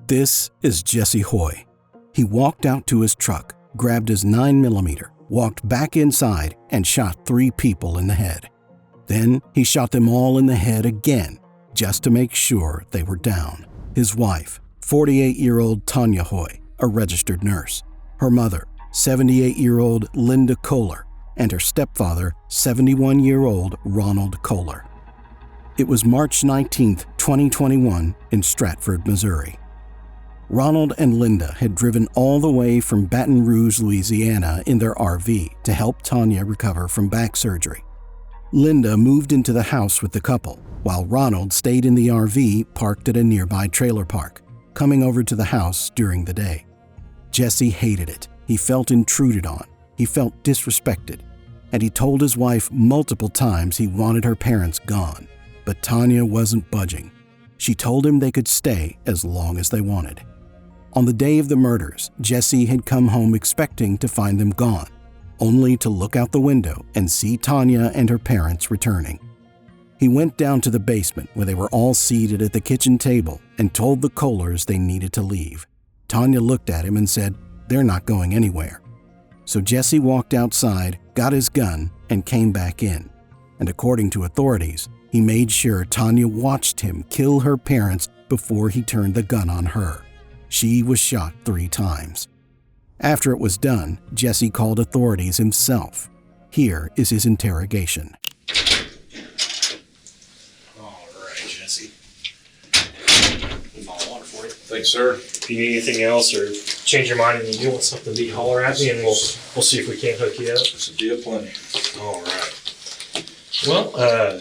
This is Jesse Huy. He walked out to his truck, grabbed his 9mm, walked back inside, and shot 3 people in the head. Then he shot them all in the head again, just to make sure they were down. His wife, 48-year-old Tonya Huy, a registered nurse. Her mother, 78-year-old Linda Kohler, and her stepfather, 71-year-old Ronald Kohler. It was March 19, 2021, in Stratford, Missouri. Ronald and Linda had driven all the way from Baton Rouge, Louisiana in their RV to help Tonya recover from back surgery. Linda moved into the house with the couple, while Ronald stayed in the RV parked at a nearby trailer park, coming over to the house during the day. Jesse hated it. He felt intruded on. He felt disrespected. And he told his wife multiple times he wanted her parents gone. But Tonya wasn't budging. She told him they could stay as long as they wanted. On the day of the murders, Jesse had come home expecting to find them gone, only to look out the window and see Tonya and her parents returning. He went down to the basement where they were all seated at the kitchen table and told the Kohlers they needed to leave. Tonya looked at him and said, "They're not going anywhere." So Jesse walked outside, got his gun, and came back in. And according to authorities, he made sure Tonya watched him kill her parents before he turned the gun on her. She was shot 3 times. After it was done, Jesse called authorities himself. Here is his interrogation. All right, Jesse. Bottle of water for you. Thanks, sir. If you need anything else or change your mind and you want something to be, holler at me and we'll see if we can't hook you up. This will be a plenty. All right. Well,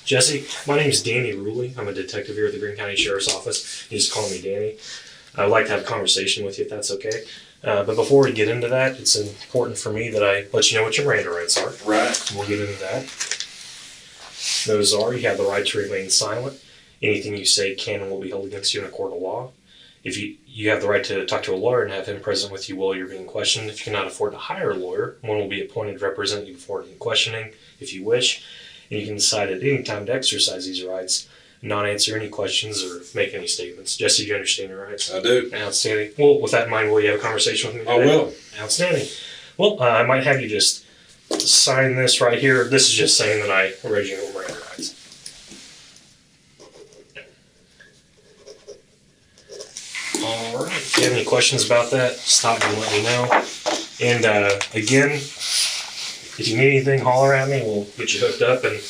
Jesse, my name is Danny Ruley. I'm a detective here at the Greene County Sheriff's Office. You just call me Danny. I would like to have a conversation with you if that's okay. But before we get into that, it's important for me that I let you know what your Miranda rights are. Right. We'll get into that. Those are, you have the right to remain silent. Anything you say can and will be held against you in a court of law. If you have the right to talk to a lawyer and have him present with you while you're being questioned. If you cannot afford to hire a lawyer, one will be appointed to represent you before any questioning, if you wish. And you can decide at any time to exercise these rights, not answer any questions or make any statements. Jesse, do you understand your rights? I do. Outstanding. Well, with that in mind, will you have a conversation with me today? I will. Outstanding. Well, I might have you just sign this right here. This is just saying that I read you your Miranda rights. All right. If you have any questions about that, stop and let me know. And again, if you need anything, holler at me. We'll get you hooked up, and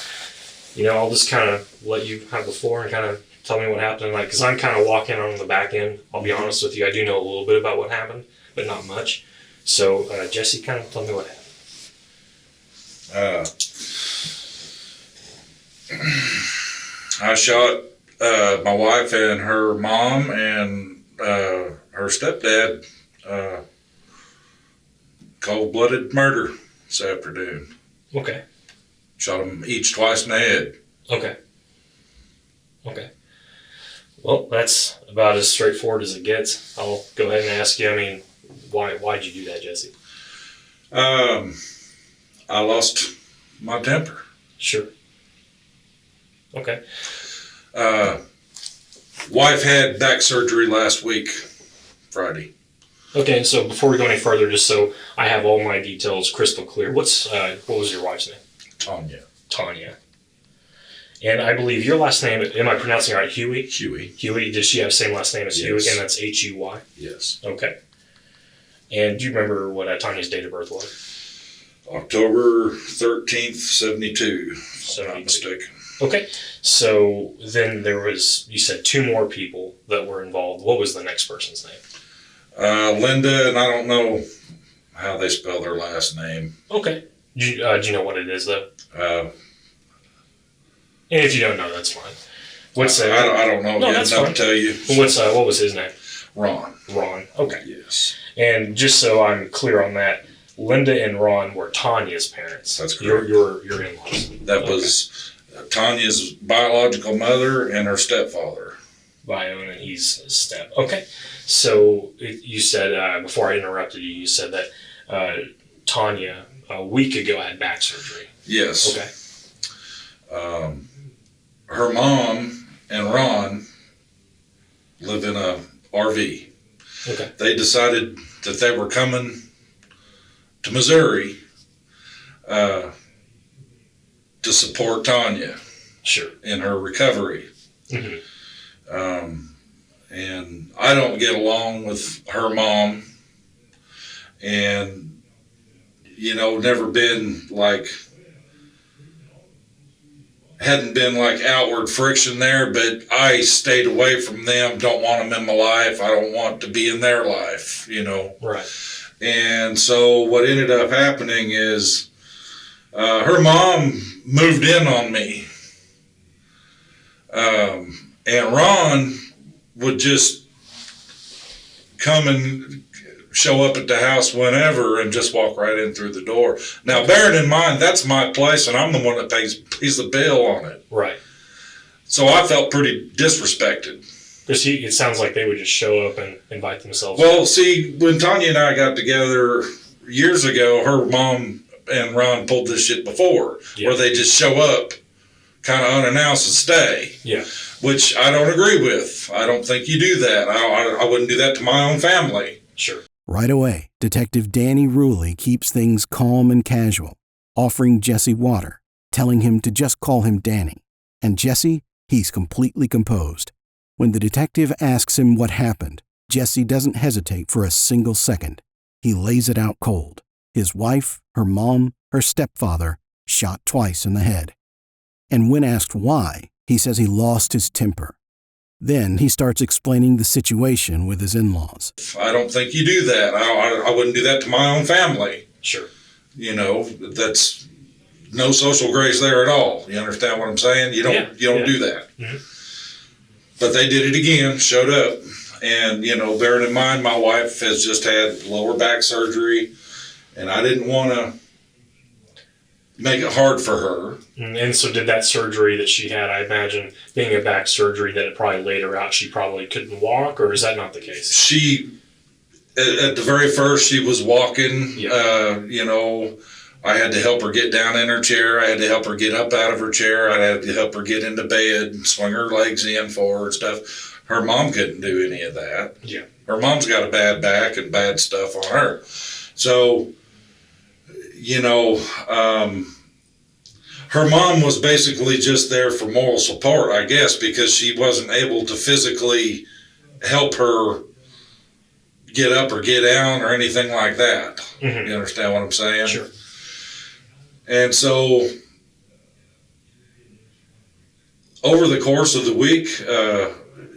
I'll just kind of let you have the floor and kind of tell me what happened tonight, because I'm kind of walking on the back end. I'll be honest with you, I do know a little bit about what happened, but not much. So, Jesse, kind of tell me what happened. I shot my wife and her mom and her stepdad. Cold-blooded murder this afternoon. Okay. Shot them each twice in the head. Okay. Well, that's about as straightforward as it gets. I'll go ahead and ask you, why'd you do that, Jesse? I lost my temper. Sure. Okay. Wife had back surgery last week, Friday. Okay, so before we go any further, just so I have all my details crystal clear, what was your wife's name? Tonya. And I believe your last name, am I pronouncing it right? Huy? Huy. Does she have the same last name as Yes. Huy? And that's Huy? Yes. Okay. And do you remember what Tonya's date of birth was? October 13th, 72, if I'm not mistaken. Okay. So then you said 2 more people that were involved. What was the next person's name? Linda, and I don't know how they spell their last name. Okay. Do you know what it is, though? And if you don't know, that's fine. I don't know. No, that's fine. To tell you. What was his name? Ron. Okay. Yes. And just so I'm clear on that, Linda and Ron were Tonya's parents. That's correct. Your in-laws. That was Tonya's biological mother and her stepfather. Bio, and he's step. Okay. So you said, before I interrupted you, you said that Tonya a week ago had back surgery. Yes. Okay. Her mom and Ron live in a RV. Okay. They decided that they were coming to Missouri to support Tonya. Sure. In her recovery. Mm-hmm. And I don't get along with her mom. And, you know, hadn't been like outward friction there, but I stayed away from them, don't want them in my life. I don't want to be in their life, you know. Right. And so what ended up happening is her mom moved in on me. And Ron would just come and show up at the house whenever and just walk right in through the door. Now, bearing in mind, that's my place and I'm the one that pays the bill on it. Right. So I felt pretty disrespected. Because it sounds like they would just show up and invite themselves. Well, see, when Tonya and I got together years ago, her mom and Ron pulled this shit before, where they just show up kind of unannounced and stay. Yeah. Which I don't agree with. I don't think you do that. I wouldn't do that to my own family. Sure. Right away, Detective Danny Ruley keeps things calm and casual, offering Jesse water, telling him to just call him Danny. And Jesse, he's completely composed. When the detective asks him what happened, Jesse doesn't hesitate for a single second. He lays it out cold. His wife, her mom, her stepfather, shot twice in the head. And when asked why, he says he lost his temper. Then he starts explaining the situation with his in-laws. I don't think you do that. I wouldn't do that to my own family. Sure. You know, that's no social grace there at all. You understand what I'm saying? You don't do that. Mm-hmm. But they did it again, showed up. And, you know, bearing in mind, my wife has just had lower back surgery, and I didn't want to make it hard for her. And so did that surgery that she had, I imagine, being a back surgery, that it probably laid her out, she probably couldn't walk, or is that not the case? She, at the very first, she was walking. Yeah. You know, I had to help her get down in her chair. I had to help her get up out of her chair. I had to help her get into bed and swing her legs in for her and stuff. Her mom couldn't do any of that. Yeah. Her mom's got a bad back and bad stuff on her. So, you know, her mom was basically just there for moral support, I guess, because she wasn't able to physically help her get up or get down or anything like that. Mm-hmm. You understand what I'm saying? Sure. And so, over the course of the week,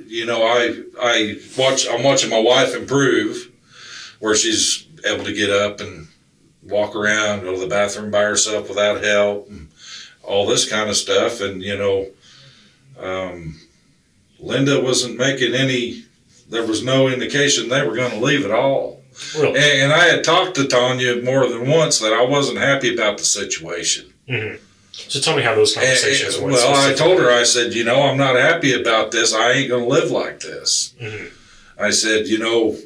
you know, I'm watching my wife improve, where she's able to get up and walk around, go to the bathroom by herself without help, and all this kind of stuff. And, you know, Linda wasn't making any, there was no indication they were going to leave at all. Really? And I had talked to Tonya more than once that I wasn't happy about the situation. Mm-hmm. So tell me how those conversations went. Well, I told her, I said, you know, I'm not happy about this. I ain't going to live like this. Mm-hmm. I said, you know,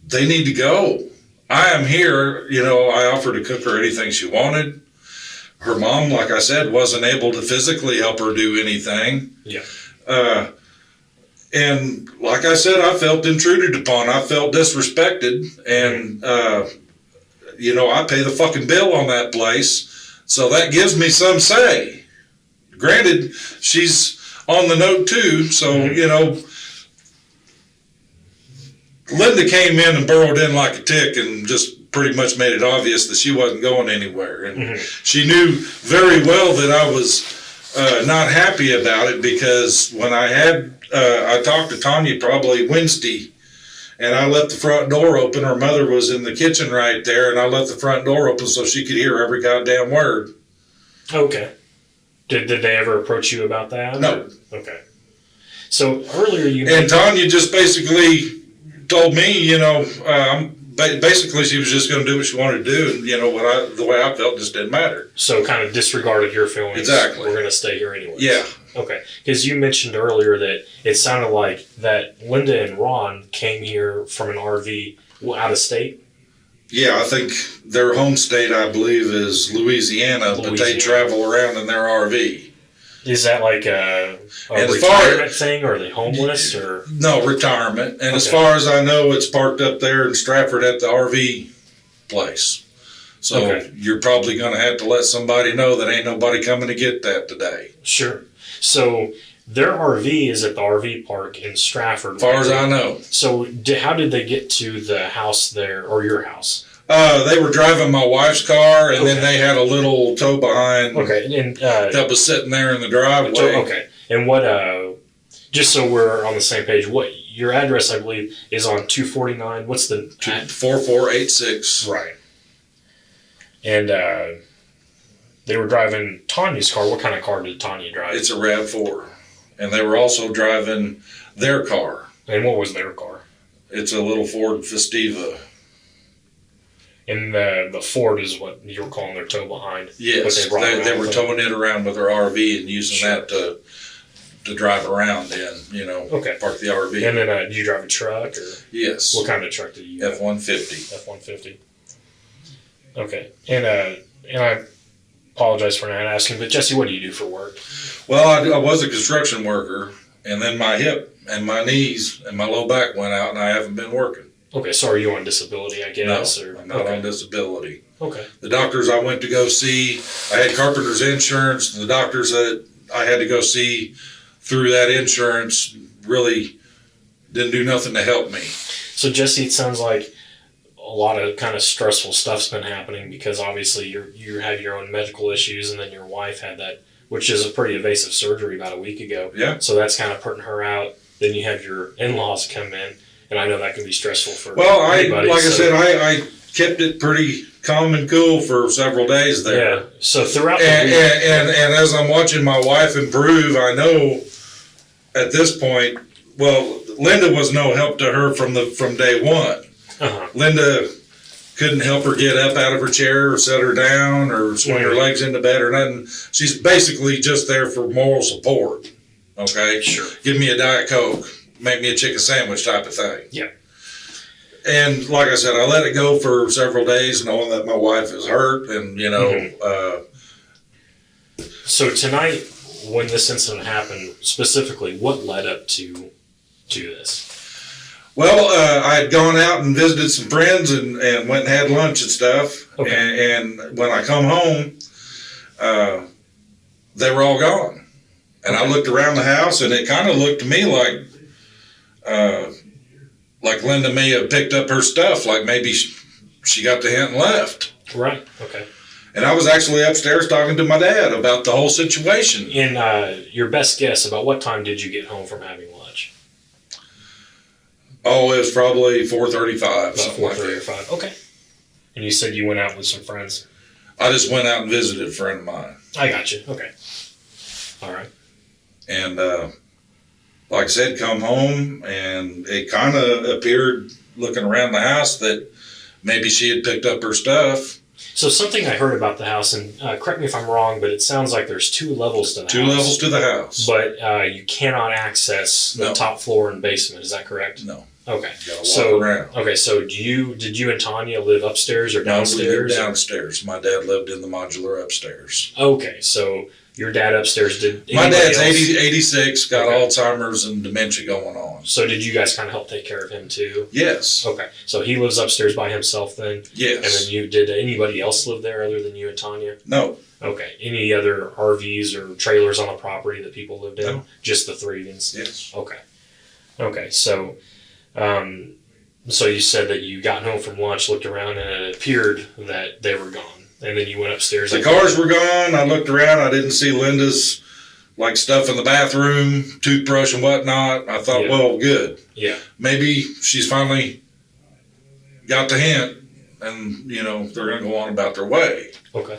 they need to go. I am here. You know, I offered to cook her anything she wanted. Her mom, like I said, wasn't able to physically help her do anything. Yeah. And like I said, I felt intruded upon. I felt disrespected. And, you know, I pay the fucking bill on that place. So that gives me some say. Granted, she's on the note too. So, you know, Linda came in and burrowed in like a tick and just pretty much made it obvious that she wasn't going anywhere. And she knew very well that I was not happy about it, because when I talked to Tonya probably Wednesday, and I left the front door open. Her mother was in the kitchen right there, and I left the front door open so she could hear every goddamn word. Okay. Did they ever approach you about that? No. Okay. So earlier you... And Tonya just basically told me, you know, basically she was just going to do what she wanted to do, and, you know, the way I felt just didn't matter. So kind of disregarded your feelings. Exactly. We're going to stay here anyway. Yeah. Okay. Because you mentioned earlier that it sounded like that Linda and Ron came here from an RV out of state. Yeah, I think their home state, I believe, is Louisiana, but they travel around in their RV. Is that like a And retirement thing, or are they homeless, or? No, retirement. And as Okay. far as I know, it's parked up there in Stratford at the RV place. So Okay. you're probably going to have to let somebody know that ain't nobody coming to get that today. Sure. So their RV is at the RV park in Stratford. As far as I know. So how did they get to the house there, or your house? They were driving my wife's car, and then Okay. they had a little tow behind Okay, and that was sitting there in the driveway. okay, and what? Just so we're on the same page, what your address, I believe, is on 249. What's the 4486. right? And they were driving Tanya's car. What kind of car did Tonya drive? It's a RAV4. And they were also driving their car. And what was their car? It's a little Ford Festiva. And the Ford is what you were calling their tow behind. Yes, What brought they around were with them. towing it around with their RV and using Sure. that to drive around in, Okay. park the RV. And then did you drive a truck, or Yes, what kind of truck did you? F-150. F-150. Okay, and I apologize for not asking, but Jesse, what do you do for work? Well, I was a construction worker, and then my hip and my knees and my low back went out, and I haven't been working. Okay, so are you on disability, I guess? No, or I'm not on disability. Okay. The doctors I went to go see, I had carpenter's insurance. The doctors that I had to go see through that insurance really didn't do nothing to help me. So Jesse, it sounds like a lot of kind of stressful stuff's been happening, because obviously you had your own medical issues, and then your wife had that, which is a pretty invasive surgery about a week ago. Yeah. So that's kind of putting her out. Then you have your in-laws come in, and I know that can be stressful for Well, anybody. I said, I kept it pretty calm and cool for several days there. Yeah. So throughout the And, week, and as I'm watching my wife improve, I know at this point, well, Linda was no help to her from day one. uh-huh. Linda couldn't help her get up out of her chair or set her down or swing her legs into bed or nothing. She's basically just there for moral support. Okay? Sure. Give me a Diet Coke, make me a chicken sandwich type of thing. Yeah. And like I said, I let it go for several days knowing that my wife is hurt and, So tonight, when this incident happened, specifically, what led up to this? Well, I had gone out and visited some friends and went and had lunch and stuff. Okay. And when I come home, they were all gone. And I looked around the house, and it kind of looked to me like Linda may have picked up her stuff, like maybe she got the hint and left. Right. Okay. And I was actually upstairs talking to my dad about the whole situation. And your best guess, about what time did you get home from having lunch? Oh, it was probably 4:35, About something like 4:30 or that. 5. Okay. And you said you went out with some friends. I just went out and visited a friend of mine. I got you. Okay. All right. And like I said, come home, and it kind of appeared, looking around the house, that maybe she had picked up her stuff. So something I heard about the house, and correct me if I'm wrong, but it sounds like there's 2 levels to the house. 2 levels to the house. But you cannot access the No. top floor and basement. Is that correct? No. Okay. Gotta walk around. Okay. So did you and Tonya live upstairs or No, we lived downstairs? downstairs. My dad lived in the modular upstairs. Okay. So your dad upstairs. Did My anybody dad's else? 86, got Okay. Alzheimer's and dementia going on. So did you guys kind of help take care of him too? Yes. Okay. So he lives upstairs by himself then? And Yes. then did anybody else live there other than you and Tonya? No. Okay. Any other RVs or trailers on the property that people lived in? No. Just the 3 of you? Yes. Okay. Okay. So, so you said that you got home from lunch, looked around, and it appeared that they were gone. And then you went upstairs. The cars were gone. I looked around. I didn't see Linda's stuff in the bathroom, toothbrush and whatnot. I thought, Yeah. well, good. Yeah. Maybe she's finally got the hint, and they're going to go on about their way. Okay.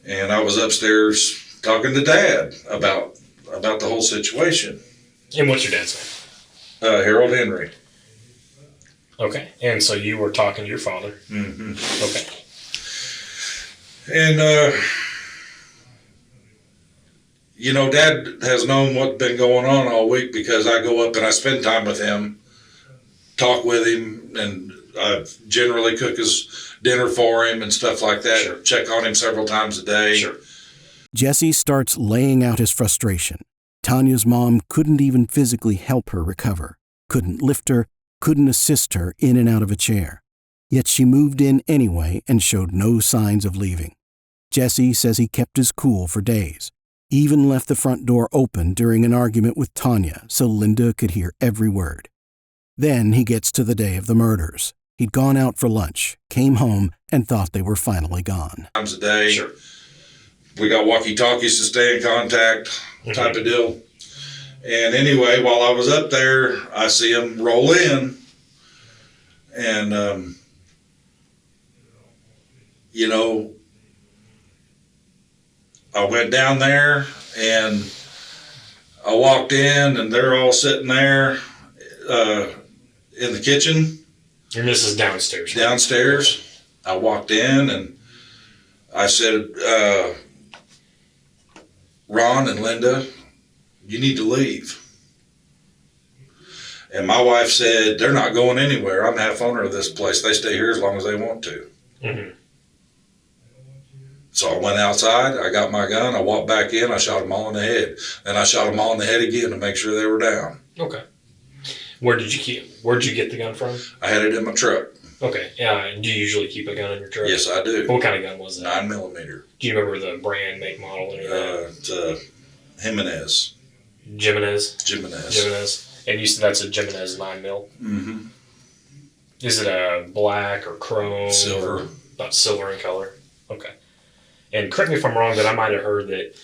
And I was upstairs talking to Dad about the whole situation. And what's your dad's name? Harold Henry. Okay. And so you were talking to your father. Mm-hmm. Okay. And Dad has known what's been going on all week, because I go up and I spend time with him, talk with him, and I generally cook his dinner for him and stuff like that. Sure. Check on him several times a day. Sure. Jesse starts laying out his frustration. Tonya's mom couldn't even physically help her recover, couldn't lift her, couldn't assist her in and out of a chair. Yet she moved in anyway and showed no signs of leaving. Jesse says he kept his cool for days, even left the front door open during an argument with Tonya so Linda could hear every word. Then he gets to the day of the murders. He'd gone out for lunch, came home, and thought they were finally gone. Times a day. Sure. We got walkie-talkies to stay in contact, type of deal. And anyway, while I was up there, I see him roll in. And, you know, I went down there and I walked in and they're all sitting there in the kitchen. And this is downstairs. Downstairs. I walked in and I said, Ron and Linda, you need to leave. And my wife said, they're not going anywhere. I'm half owner of this place. They stay here as long as they want to. Mm-hmm. So I went outside, I got my gun, I walked back in, I shot them all in the head. Then I shot them all in the head again to make sure they were down. Okay. Where'd you get the gun from? I had it in my truck. Okay. Do you usually keep a gun in your truck? Yes, I do. What kind of gun was that? 9mm. Do you remember the brand, make, model, any of that? It's Jimenez. Jimenez. And you said that's a Jimenez 9mm? Mm-hmm. Is it a black or chrome? Silver. Or about silver in color? Okay. And correct me if I'm wrong, but I might have heard that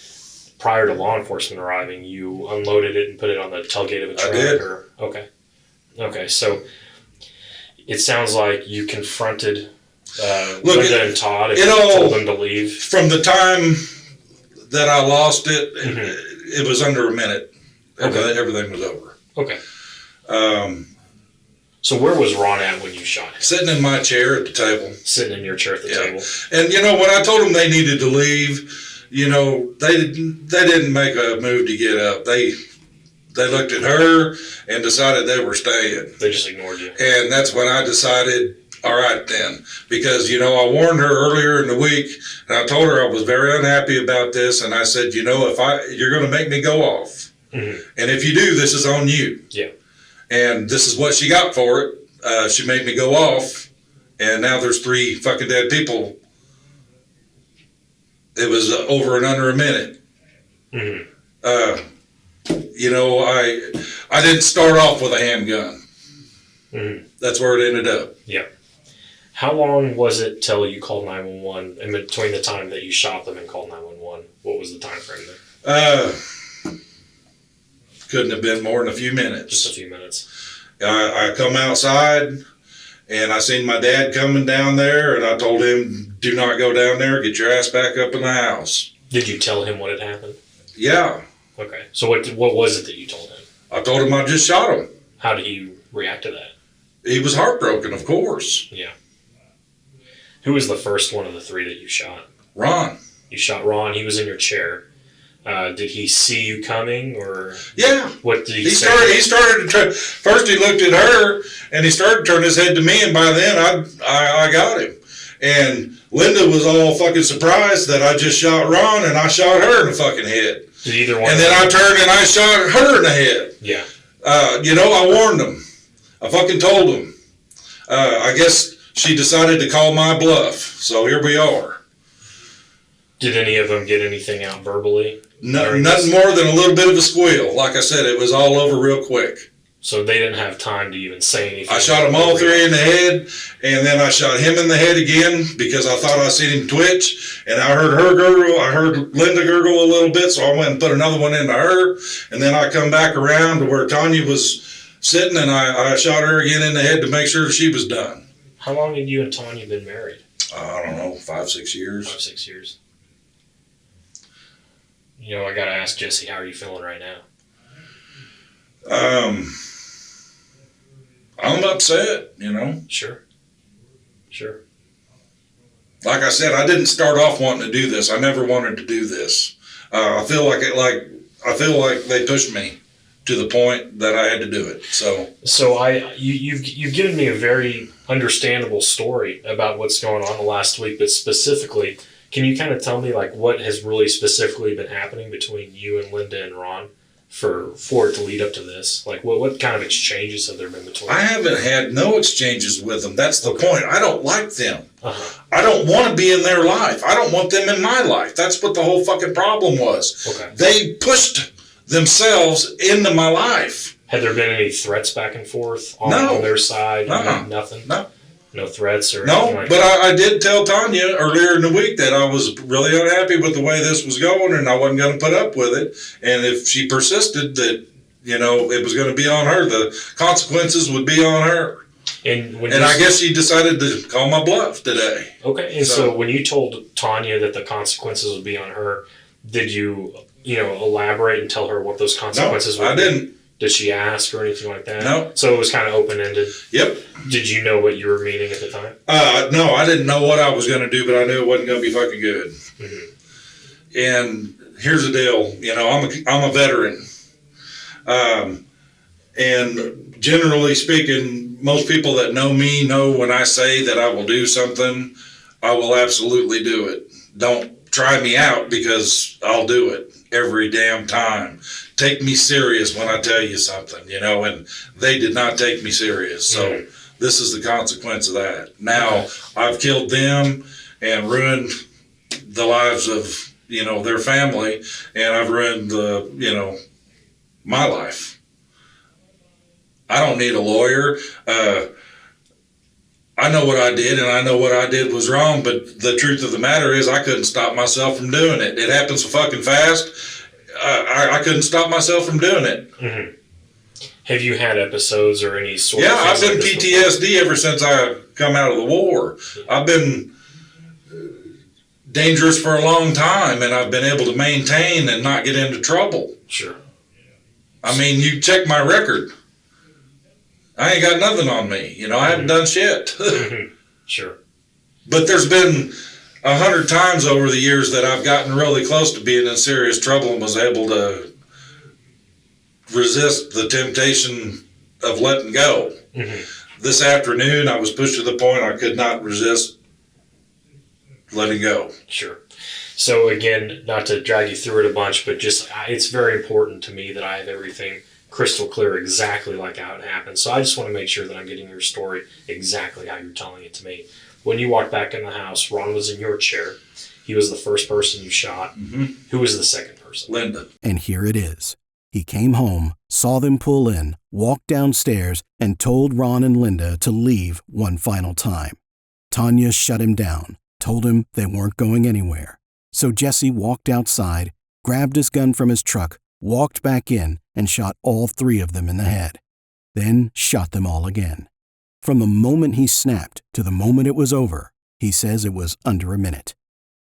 prior to law enforcement arriving, you unloaded it and put it on the tailgate of a truck? I did. Okay, so it sounds like you confronted Linda and Todd and told them to leave. From the time that I lost it, it was under a minute. Okay. Everything was over. Okay. So where was Ron at when you shot him? Sitting in my chair at the table. Sitting in your chair at the table. And, you know, when I told them they needed to leave, you know, they didn't make a move to get up. They looked at her and decided they were staying. They just ignored you. And that's when I decided, all right then. Because, you know, I warned her earlier in the week, and I told her I was very unhappy about this, and I said, you know, you're going to make me go off. Mm-hmm. And if you do, this is on you. Yeah. And this is what she got for it. She made me go off, and now there's 3 fucking dead people. It was over and under a minute. Mm-hmm. You know, I didn't start off with a handgun. Mm-hmm. That's where it ended up. Yeah. How long was it till you called 911? In between the time that you shot them and called 911, what was the time frame there? Couldn't have been more than a few minutes. Just a few minutes. I come outside, and I seen my dad coming down there, and I told him, do not go down there. Get your ass back up in the house. Did you tell him what had happened? Yeah. Okay. So what was it that you told him? I told him I just shot him. How did he react to that? He was heartbroken, of course. Yeah. Who was the first one of the 3 that you shot? Ron. You shot Ron. He was in your chair. Did he see you coming, or? Yeah. What did he say? He started to try. First, he looked at her, and he started to turn his head to me, and by then, I got him. And Linda was all fucking surprised that I just shot Ron, and I shot her in the fucking head. Did either one? And then I turned and I shot her in the head. Yeah. You know, I warned them. I fucking told them. I guess she decided to call my bluff, so here we are. Did any of them get anything out verbally? Nothing more than a little bit of a squeal. Like I said, it was all over real quick. So they didn't have time to even say anything? I shot them all 3 in the head, and then I shot him in the head again because I thought I seen him twitch, and I heard her gurgle. I heard Linda gurgle a little bit, so I went and put another one into her, and then I come back around to where Tonya was sitting, and I shot her again in the head to make sure she was done. How long had you and Tonya been married? I don't know, 5-6 years. 5-6 years. You know, I gotta ask Jesse, how are you feeling right now? I'm upset, you know. Sure. Like I said, I didn't start off wanting to do this. I never wanted to do this. I feel like they pushed me to the point that I had to do it. So you've given me a very understandable story about what's going on the last week, but specifically, Can you kind of tell me like what has really specifically been happening between you and Linda and Ron for it to lead up to this? Like what kind of exchanges have there been between I haven't had no exchanges with them. That's the point. I don't like them. Uh-huh. I don't want to be in their life. I don't want them in my life. That's what the whole fucking problem was. Okay. They pushed themselves into my life. Had there been any threats back and forth on their side? Nothing? No threats or anything like but that? I did tell Tonya earlier in the week that I was really unhappy with the way this was going and I wasn't going to put up with it. And if she persisted that, it was going to be on her, the consequences would be on her. And I guess she decided to call my bluff today. Okay. And so when you told Tonya that the consequences would be on her, did you, elaborate and tell her what those consequences would be? I didn't. Did she ask or anything like that? No. So it was kind of open-ended? Yep. Did you know what you were meaning at the time? No, I didn't know what I was going to do, but I knew it wasn't going to be fucking good. Mm-hmm. And here's the deal. I'm a veteran. And generally speaking, most people that know me know when I say that I will do something, I will absolutely do it. Don't try me out because I'll do it every damn time. Take me serious when I tell you something, and they did not take me serious. So this is the consequence of that. Now I've killed them and ruined the lives of, their family, and I've ruined my life. I don't need a lawyer. I know what I did, and I know what I did was wrong, but the truth of the matter is I couldn't stop myself from doing it. It happened so fucking fast. I couldn't stop myself from doing it. Mm-hmm. Have you had episodes or any sort of... Yeah, I've been PTSD ever since I come out of the war. I've been dangerous for a long time, and I've been able to maintain and not get into trouble. Sure. I mean, you check my record. I ain't got nothing on me. I haven't done shit. Mm-hmm. Sure. But there's been 100 times over the years that I've gotten really close to being in serious trouble and was able to resist the temptation of letting go. Mm-hmm. This afternoon, I was pushed to the point I could not resist letting go. Sure. So again, not to drag you through it a bunch, but just it's very important to me that I have everything crystal clear exactly like how it happened. So I just want to make sure that I'm getting your story exactly how you're telling it to me. When you walked back in the house, Ron was in your chair. He was the first person you shot. Mm-hmm. Who was the second person? Linda. And here it is. He came home, saw them pull in, walked downstairs, and told Ron and Linda to leave one final time. Tonya shut him down, told him they weren't going anywhere. So Jesse walked outside, grabbed his gun from his truck, walked back in, and shot all three of them in the head. Then shot them all again. From the moment he snapped to the moment it was over, he says it was under a minute.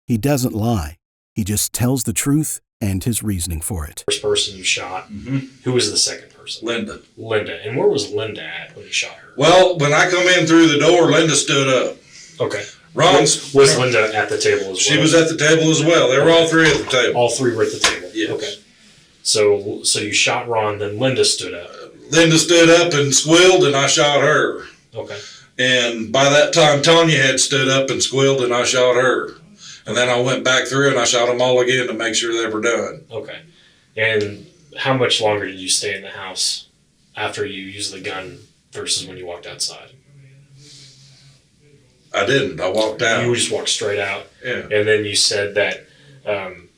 He doesn't lie. He just tells the truth and his reasoning for it. First person you shot. Mm-hmm. Who was the second person? Linda. Linda. And where was Linda at when you shot her? Well, when I come in through the door, Linda stood up. Okay. Was Linda at the table as well? She was at the table as well. They were all three at the table. All three were at the table? Yes. Okay. So you shot Ron, then Linda stood up. Linda stood up and squealed, and I shot her. Okay. And by that time, Tonya had stood up and squealed, and I shot her. And then I went back through and I shot them all again to make sure they were done. Okay. And how much longer did you stay in the house after you used the gun versus when you walked outside? I didn't. I walked out. You just walked straight out? Yeah. And then you said that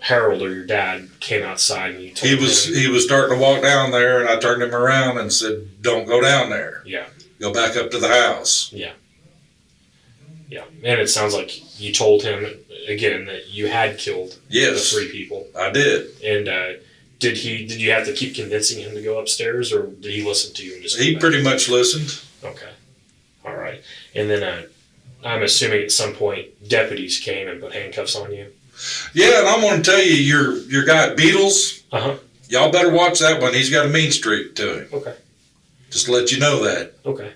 Harold or your dad came outside and you told him. He was starting to walk down there, and I turned him around and said, "Don't go down there. Yeah. Go back up to the house." Yeah. Yeah. And it sounds like you told him, again, that you had killed the three people. I did. And did you have to keep convincing him to go upstairs, or did he listen to you and just He pretty much listened. Okay. All right. And then I'm assuming at some point deputies came and put handcuffs on you. Yeah, and I'm going to tell you, your guy Beatles, y'all better watch that one. He's got a mean streak to him. Okay. Just to let you know that. Okay.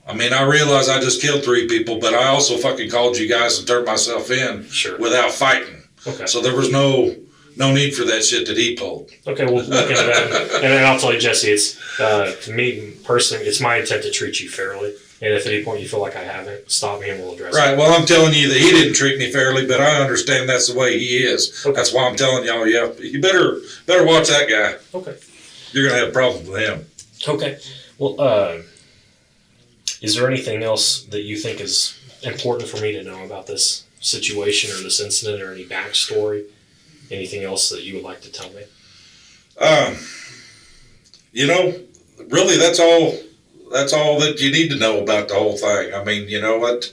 I mean, I realize I just killed three people, but I also fucking called you guys and turned myself in without fighting. Okay. So there was no need for that shit that he pulled. Okay, we'll look into that. And then I'll tell you, Jesse, it's to me personally, it's my intent to treat you fairly. And if at any point you feel like I haven't, stop me and we'll address it. Right. Well, I'm telling you that he didn't treat me fairly, but I understand that's the way he is. Okay. That's why I'm telling y'all, yeah, you better watch that guy. Okay. You're gonna have problems with him. Okay. Well, is there anything else that you think is important for me to know about this situation or this incident, or any backstory? Anything else that you would like to tell me? You know, really, that's all that you need to know about the whole thing. I mean, you know what?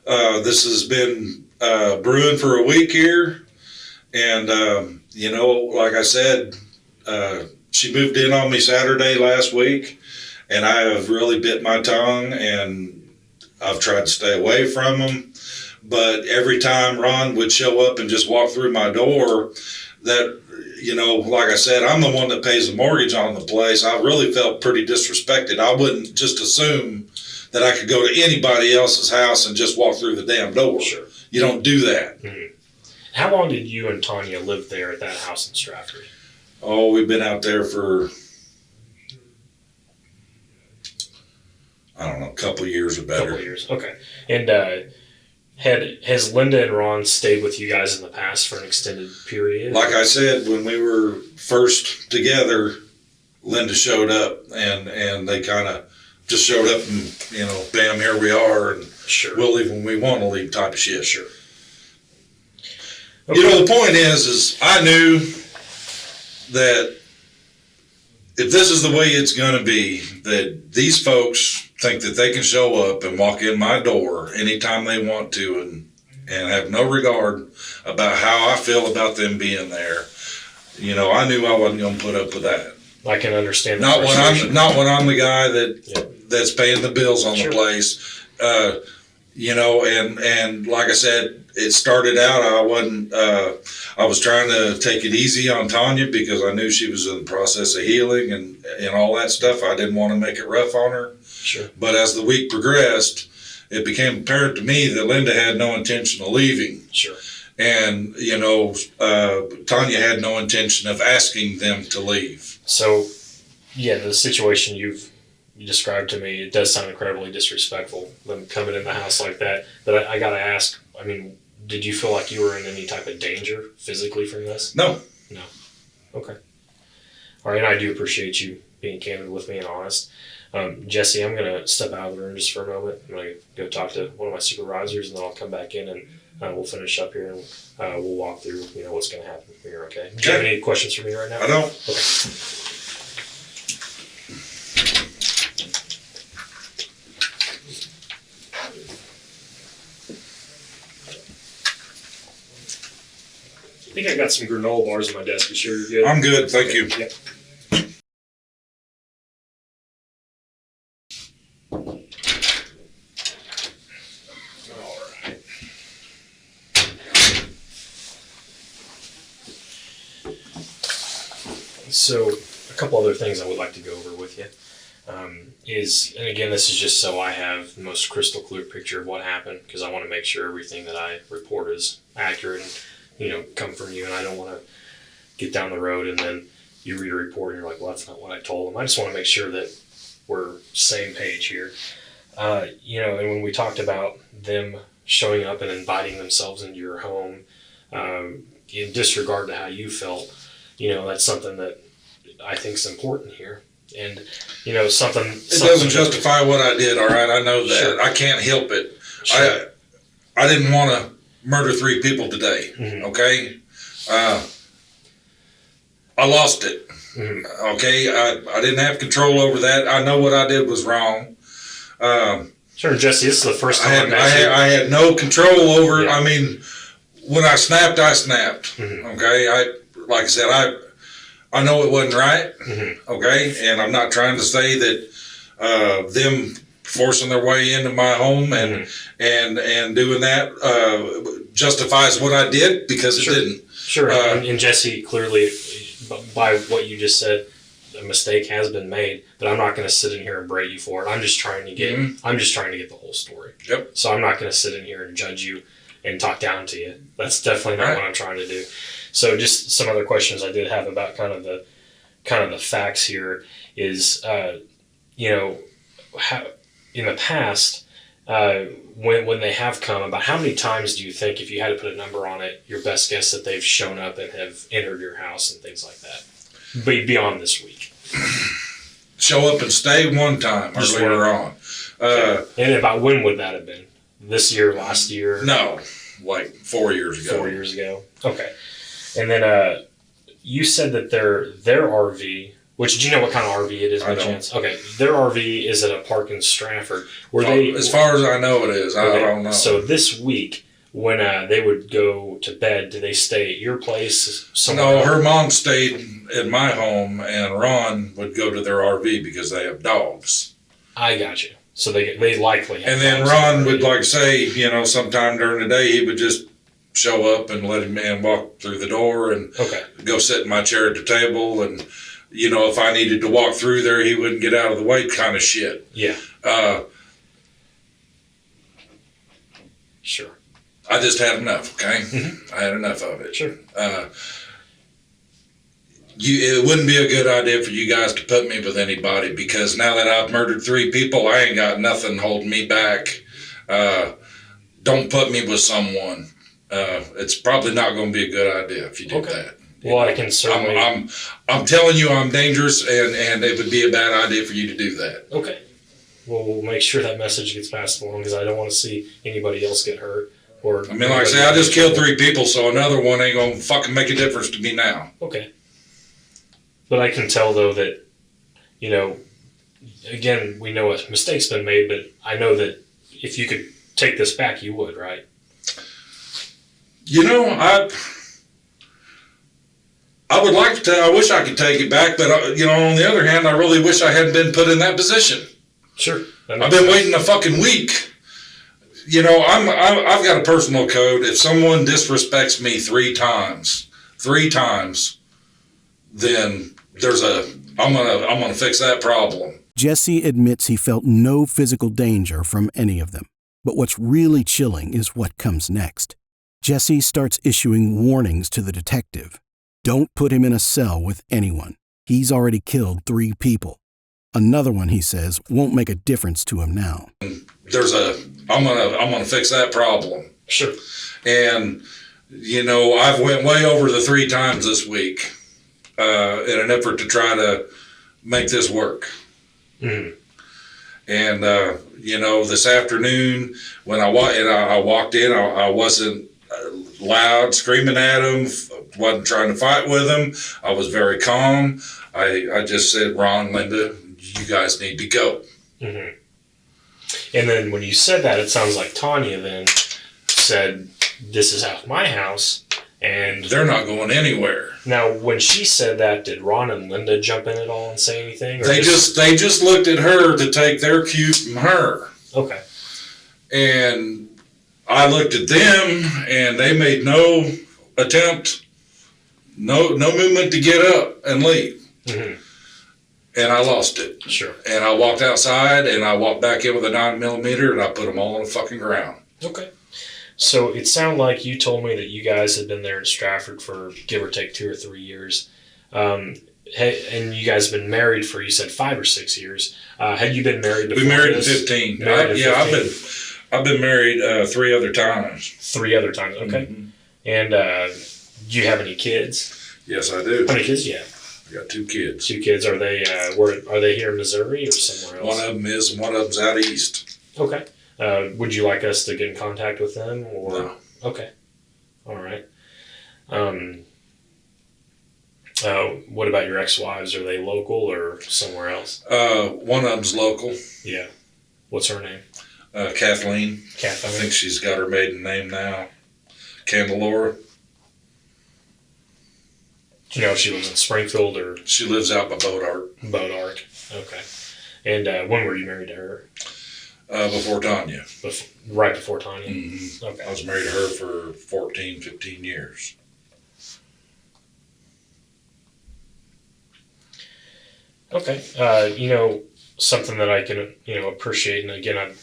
This has been brewing for a week here, and you know, like I said, she moved in on me Saturday last week, and I have really bit my tongue, and I've tried to stay away from them. But every time Ron would show up and just walk through my door, that, you know, like I said, I'm the one that pays the mortgage on the place. I really felt pretty disrespected. I wouldn't just assume that I could go to anybody else's house and just walk through the damn door. Sure. You don't do that. Mm-hmm. How long did you and Tonya live there at that house in Stratford? Oh, we've been out there for, I don't know, a couple of years or better. A couple of years, okay. And has Linda and Ron stayed with you guys in the past for an extended period? Like I said, when we were first together, Linda showed up, and they kind of just showed up, and, you know, bam, here we are, and Sure. we'll leave when we want to leave type of shit. Sure. Okay. You know, the point is I knew that if this is the way it's going to be, that these folks think that they can show up and walk in my door anytime they want to, and have no regard about how I feel about them being there. You know, I knew I wasn't going to put up with that. I can understand. Not when I'm the guy that's paying the bills on Sure. the place. You know, and like I said, it started out, I was trying to take it easy on Tonya because I knew she was in the process of healing and all that stuff. I didn't want to make it rough on her. Sure. But as the week progressed, it became apparent to me that Linda had no intention of leaving. Sure. And, you know, Tonya had no intention of asking them to leave. So, yeah, the situation you described to me, it does sound incredibly disrespectful, them coming in the house like that. But I got to ask, I mean, did you feel like you were in any type of danger physically from this? No. No. Okay. All right, and I do appreciate you being candid with me and honest. Jesse, I'm going to step out of the room just for a moment. I'm going to go talk to one of my supervisors, and then I'll come back in, and we'll finish up here, and we'll walk through, you know, what's going to happen here, okay? Do you have any questions for me right now? I don't. Okay. I think I got some granola bars on my desk. You sure you're good? I'm good, thank you. Yep. Alright. So, a couple other things I would like to go over with you and again, this is just so I have the most crystal clear picture of what happened, because I want to make sure everything that I report is accurate and, you know, come from you, and I don't want to get down the road and then you read a report and you're like, well, that's not what I told them. I just want to make sure that we're same page here. You know, and when we talked about them showing up and inviting themselves into your home, in disregard to how you felt, you know, that's something that I think is important here. And, you know, something... It doesn't justify what I did, all right? I know that. Sure. I can't help it. Sure. I didn't want to murder 3 people today, Mm-hmm. okay? I lost it, Mm-hmm. okay? I didn't have control over that. I know what I did was wrong. Sure, Jesse, this is the first time I had no control over it. Yeah. I mean, when I snapped, I snapped, Mm-hmm. okay? Like I said, I know it wasn't right, Mm-hmm. okay? And I'm not trying to say that them forcing their way into my home and Mm-hmm. and doing that justifies what I did, because Sure. it didn't. Sure, and Jesse, clearly, by what you just said, a mistake has been made, but I'm not going to sit in here and berate you for it. I'm just trying to get the whole story. Yep. So I'm not going to sit in here and judge you and talk down to you. That's definitely not Right. what I'm trying to do. So just some other questions I did have about kind of the facts here is, you know, how in the past, when they have come, about how many times do you think, if you had to put a number on it, your best guess that they've shown up and have entered your house and things like that, beyond this week? Show up and stay one time or later on. And about when would that have been? This year, last year? No, like 4 years ago. 4 years ago. Okay. And then you said that their RV, which, do you know what kind of RV it is by chance? Okay. Their RV is at a park in Stratford. As far as I know it is. I don't know. So this week, when they would go to bed, do they stay at your place? No, her mom stayed at my home, and Ron would go to their RV because they have dogs. I got you. So they likely have And then Ron would, like, say, sometime during the day, he would just show up and let him in, walk through the door and go sit in my chair at the table. And, if I needed to walk through there, he wouldn't get out of the way kind of shit. Yeah. Sure. I just had enough, okay? Mm-hmm. I had enough of it. Sure. It wouldn't be a good idea for you guys to put me with anybody, because now that I've murdered 3 people, I ain't got nothing holding me back. Don't put me with someone. It's probably not going to be a good idea if you do that. Well, I can certainly... I'm telling you I'm dangerous, and it would be a bad idea for you to do that. Okay. Well, we'll make sure that message gets passed along, because I don't want to see anybody else get hurt. Like I say, I just killed 3 people, so another one ain't going to fucking make a difference to me now. Okay. But I can tell, though, that, again, we know a mistake's been made, but I know that if you could take this back, you would, right? I would like to. I wish I could take it back, but on the other hand, I really wish I hadn't been put in that position. Sure. I've been waiting a fucking week. I've got a personal code. If someone disrespects me 3 times, then I'm gonna fix that problem. Jesse admits he felt no physical danger from any of them. But what's really chilling is what comes next. Jesse starts issuing warnings to the detective. Don't put him in a cell with anyone. He's already killed 3 people. Another one, he says, won't make a difference to him now. I'm gonna fix that problem. Sure. And I've went way over the 3 times this week in an effort to try to make this work. Mm-hmm. And this afternoon when I walked in, I wasn't loud screaming at him, wasn't trying to fight with him. I was very calm. I just said, Ron, Linda, you guys need to go. Mm-hmm. And then when you said that, it sounds like Tonya then said, this is out of my house, and they're not going anywhere. Now, when she said that, did Ron and Linda jump in at all and say anything? Or they just looked at her to take their cue from her. Okay. And I looked at them, and they made no attempt, no movement to get up and leave. Mm-hmm. And I lost it. Sure. And I walked outside, and I walked back in with a 9mm, and I put them all on the fucking ground. Okay. So it sounded like you told me that you guys had been there in Stratford for give or take 2 or 3 years. And you guys have been married for, you said, 5 or 6 years. Had you been married before? We married in 15. I've been married 3 other times. 3 other times, okay. Mm-hmm. And do you have any kids? Yes, I do. How many kids do you have? I got 2 kids. 2 kids. Are they are they here in Missouri or somewhere else? One of them is, and one of them's out east. Okay. Would you like us to get in contact with them? Or? No. Okay. All right. What about your ex-wives? Are they local or somewhere else? One of them's local. Yeah. What's her name? Kathleen. Kathleen. I think she's got her maiden name now. Candelora. Do you know if she lives in Springfield or? She lives out by Boat Ark. Boat Ark. Okay. And when were you married to her? Before Tonya. Right before Tonya? Mm-hmm. Okay. I was married to her for 14, 15 years. Okay. Something that I can, appreciate, and again, I'm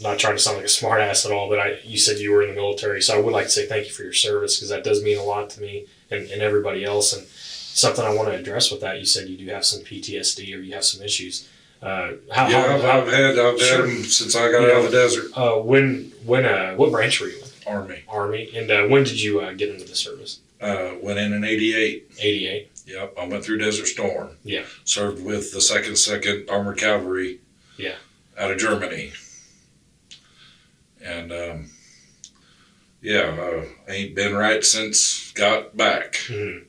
not trying to sound like a smart ass at all, but you said you were in the military, so I would like to say thank you for your service, because that does mean a lot to me and everybody else, and something I want to address with that. You said you do have some PTSD or you have some issues. I've had them since I got out of the desert. What branch were you in? Army. And when did you get into the service? Went in 88. 88. Yep, I went through Desert Storm. Yeah. Served with the 2nd Armored Cavalry. Yeah. Out of Germany. And ain't been right since got back. Mm-hmm.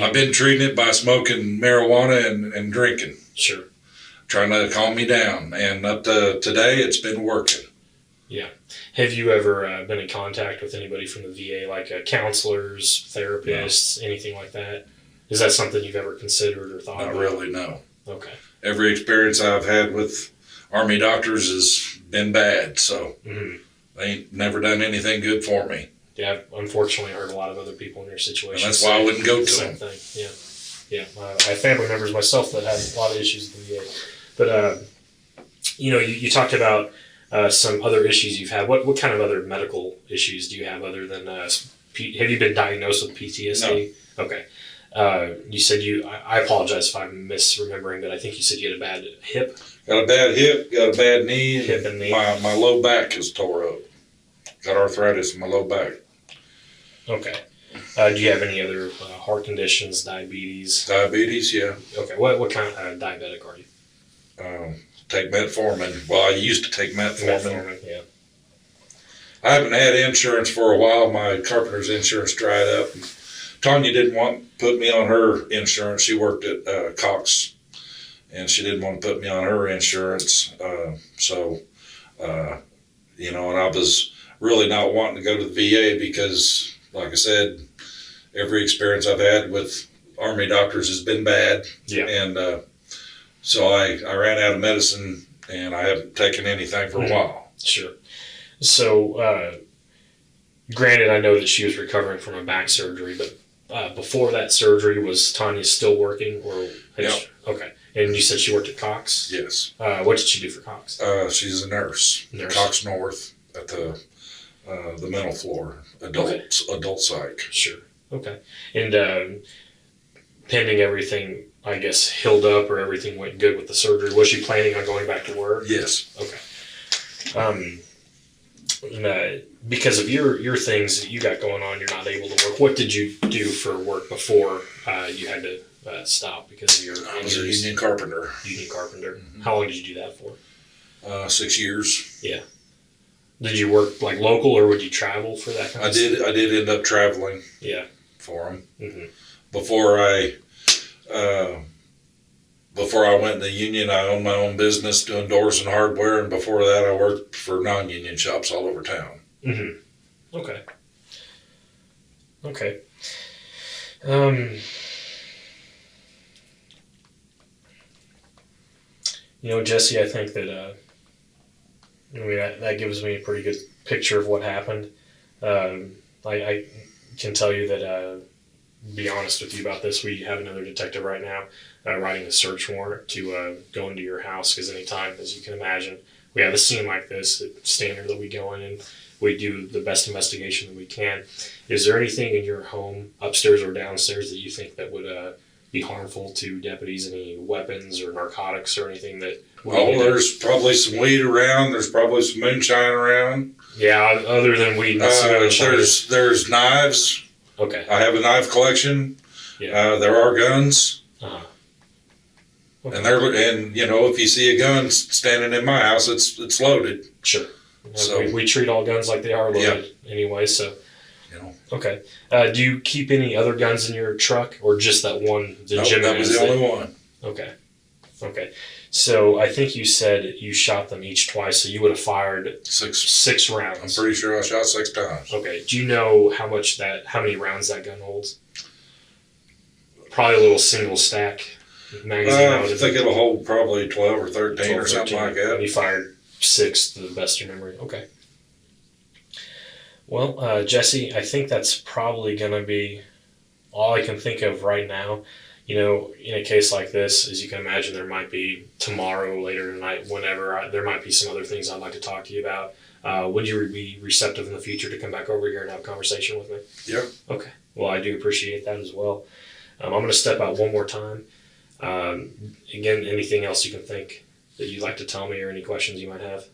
I've been treating it by smoking marijuana and drinking. Sure. Trying to calm me down. And up to today, it's been working. Yeah. Have you ever been in contact with anybody from the VA, like counselors, therapists, anything like that? Is that something you've ever considered or thought about? Not really, no. Okay. Every experience I've had with Army doctors has been bad, so they ain't never done anything good for me. Yeah, I've unfortunately heard a lot of other people in your situation. And that's why I wouldn't go to them. Thing. Yeah. I have family members myself that had a lot of issues with the VA. But, you talked about some other issues you've had. What kind of other medical issues do you have other than, have you been diagnosed with PTSD? No. Okay. You said I apologize if I'm misremembering, but I think you said you had a bad hip. Got a bad hip, got a bad knee. Hip and knee. My low back is tore up. Got arthritis in my low back. Okay. Do you have any other heart conditions, diabetes? Diabetes, yeah. Okay. What kind of diabetic are you? Take metformin. Well, I used to take metformin. Yeah. I haven't had insurance for a while. My carpenter's insurance dried up. Tonya didn't want to put me on her insurance. She worked at Cox, and she didn't want to put me on her insurance. And I was really not wanting to go to the VA because, like I said, every experience I've had with Army doctors has been bad. Yeah. And so I ran out of medicine, and I haven't taken anything for a while. Sure. So, granted, I know that she was recovering from a back surgery, but before that surgery, was Tonya still working? Okay. And you said she worked at Cox? Yes. What did she do for Cox? She's a nurse. Cox North at the mental floor, adult psych. Sure. Okay. And pending everything, I guess, healed up or everything went good with the surgery, was she planning on going back to work? Yes. Okay. Because of your things that you got going on, you're not able to work. What did you do for work before you had to stop because of your injuries? I was a union carpenter. Union carpenter. Mm-hmm. How long did you do that for? 6 years. Yeah. Did you work like local, or would you travel for that kind of stuff? I did end up traveling. Yeah. For them. Mm-hmm. Before I went in the union, I owned my own business doing doors and hardware, and before that, I worked for non-union shops all over town. Mm-hmm. Okay. Jesse, I think that that gives me a pretty good picture of what happened. I can tell you that, be honest with you about this, we have another detective right now writing a search warrant to go into your house, because anytime, as you can imagine, we have a scene like this, it's standard that we go in and we do the best investigation that we can. Is there anything in your home, upstairs or downstairs, that you think that would be harmful to deputies? Any weapons or narcotics or anything that... there's probably some weed around. There's probably some moonshine around. Yeah, other than weed. There's knives. Okay. I have a knife collection. Yeah. There are guns. Uh-huh. Okay. And if you see a gun standing in my house, it's loaded. Sure. So we treat all guns like they are loaded anyway. So. Okay. Do you keep any other guns in your truck, or just that one? Nope, that was the only one. Okay. So I think you said you shot them each twice, so you would have fired six rounds. I'm pretty sure I shot 6 times. Okay. Do you know how many rounds that gun holds? Probably a little single stack magazine. I think it'll hold probably 12 or 13 or something like that. And you fired 6 to the best of your memory. Okay. Well, Jesse, I think that's probably going to be all I can think of right now. In a case like this, as you can imagine, there might be tomorrow, later tonight, whenever, there might be some other things I'd like to talk to you about. Would you be receptive in the future to come back over here and have a conversation with me? Yeah. Okay. Well, I do appreciate that as well. I'm going to step out one more time. Again, anything else you can think that you'd like to tell me or any questions you might have?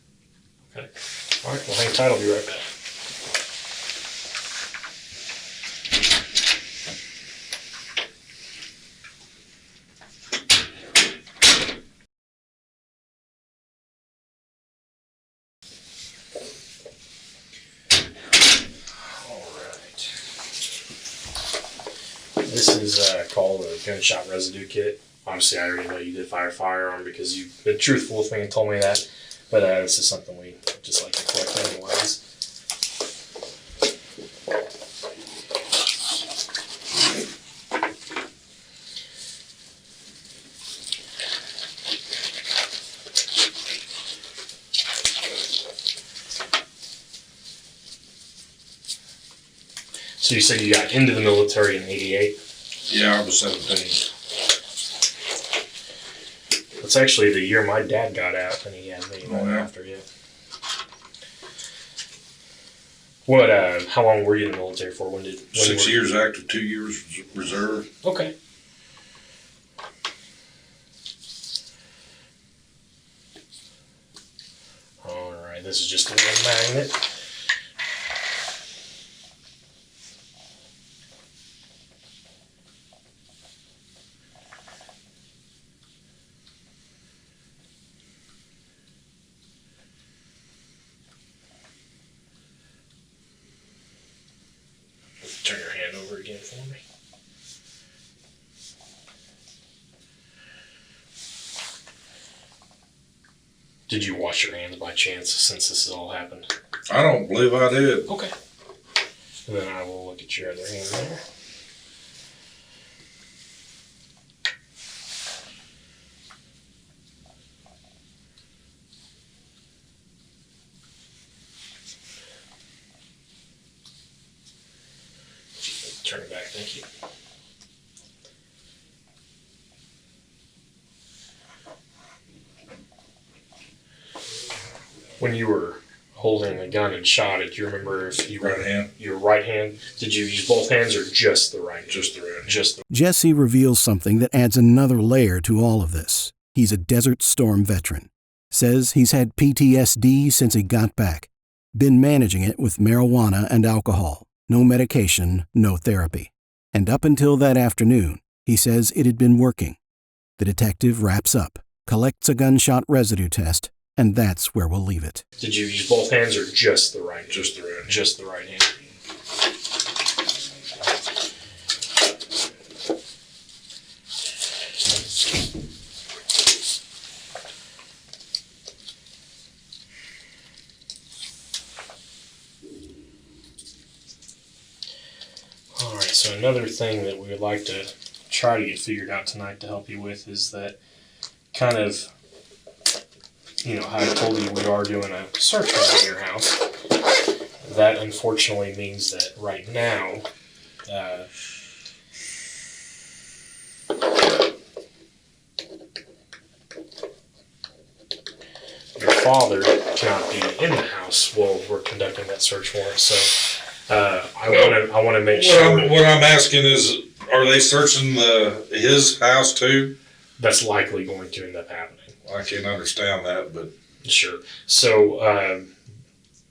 Okay. All right, well, hang tight. I'll be right back. This is called a gunshot residue kit. Obviously, I already know you did fire a firearm because you've been truthful with me and told me that. But this is something we just like to collect anyways. So you said you got into the military in '88? Yeah, I was 17. That's actually the year my dad got out, and he had me after you. What? How long were you in the military for? When 6 years active, 2 years reserve. Okay. All right. This is just a little magnet. Turn your hand over again for me. Did you wash your hands by chance since this has all happened? I don't believe I did. Okay. And then I will look at your other hand there. Turn it back, thank you. When you were holding a gun and shot it, do you remember if you Right hand. Your right hand? Did you use both hands or just the right hand? Just the right hand. Just the. Jesse reveals something that adds another layer to all of this. He's a Desert Storm veteran. Says he's had PTSD since he got back. Been managing it with marijuana and alcohol. No medication, no therapy. And up until that afternoon, he says it had been working. The detective wraps up, collects a gunshot residue test, and that's where we'll leave it. Did you use both hands or just the right hand? Just the right hand. Just the right hand. Alright, so another thing that we would like to try to get figured out tonight to help you with is that kind of, you know, how I told you we are doing a search warrant in your house. That unfortunately means that right now, your father cannot be in the house while we're conducting that search warrant. So I want to make sure. What I'm asking is, are they searching his house too? That's likely going to end up happening. I can't understand that, but sure. So,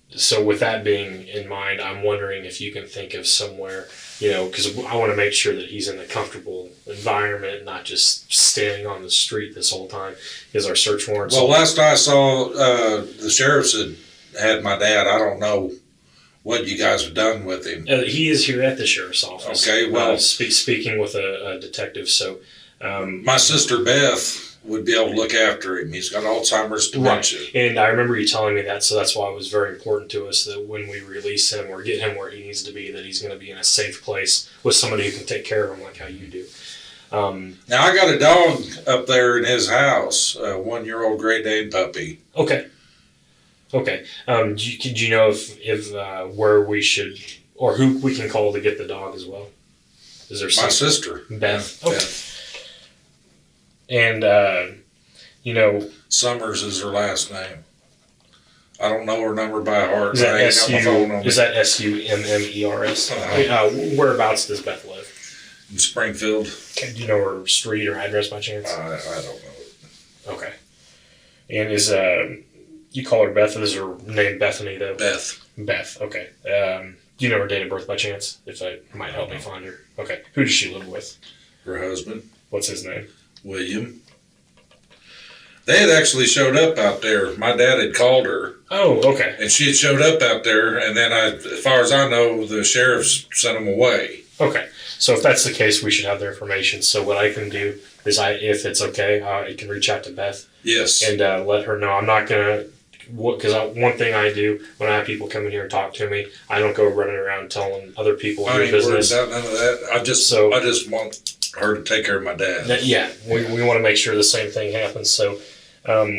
so with that being in mind, I'm wondering if you can think of somewhere, you know, because I want to make sure that he's in a comfortable environment, not just standing on the street this whole time. Because our search warrants. Well, last I saw, the sheriffs had my dad. I don't know what you guys have done with him. He is here at the sheriff's office. Okay, well, speaking with a detective. So, my sister Beth would be able to look after him. He's got Alzheimer's dementia. Right. And I remember you telling me that, so that's why it was very important to us that when we release him or get him where he needs to be, that he's going to be in a safe place with somebody who can take care of him like how you do. Now, I got a dog up there in his house, a 1-year-old Great Dane puppy. Okay. Okay. Do you know if where we should, or who we can call to get the dog as well? Is there My sister. Beth? Okay. Beth. And, you know... Summers is her last name. I don't know her number by heart. Is that I ain't got my phone on me. S-U-M-M-E-R-S? Whereabouts does Beth live? in Springfield. Okay, do you know her street or address by chance? I don't know. Okay. And is you call her Beth? Is her name Bethany though? Beth. Beth. Okay. Do you know her date of birth by chance? If that might help me find her. Okay. Who does she live with? Her husband. What's his name? William. They had actually showed up out there. My dad had called her. Oh, okay. And she had showed up out there, and then as far as I know, the sheriffs sent them away. Okay. So if that's the case, we should have their information. So what I can do is, if it's okay, I can reach out to Beth. Yes. And let her know. I'm not going to, because one thing I do when I have people come in here and talk to me, I don't go running around telling other people your business. None of that. I just want her to take care of my dad. We want to make sure the same thing happens. So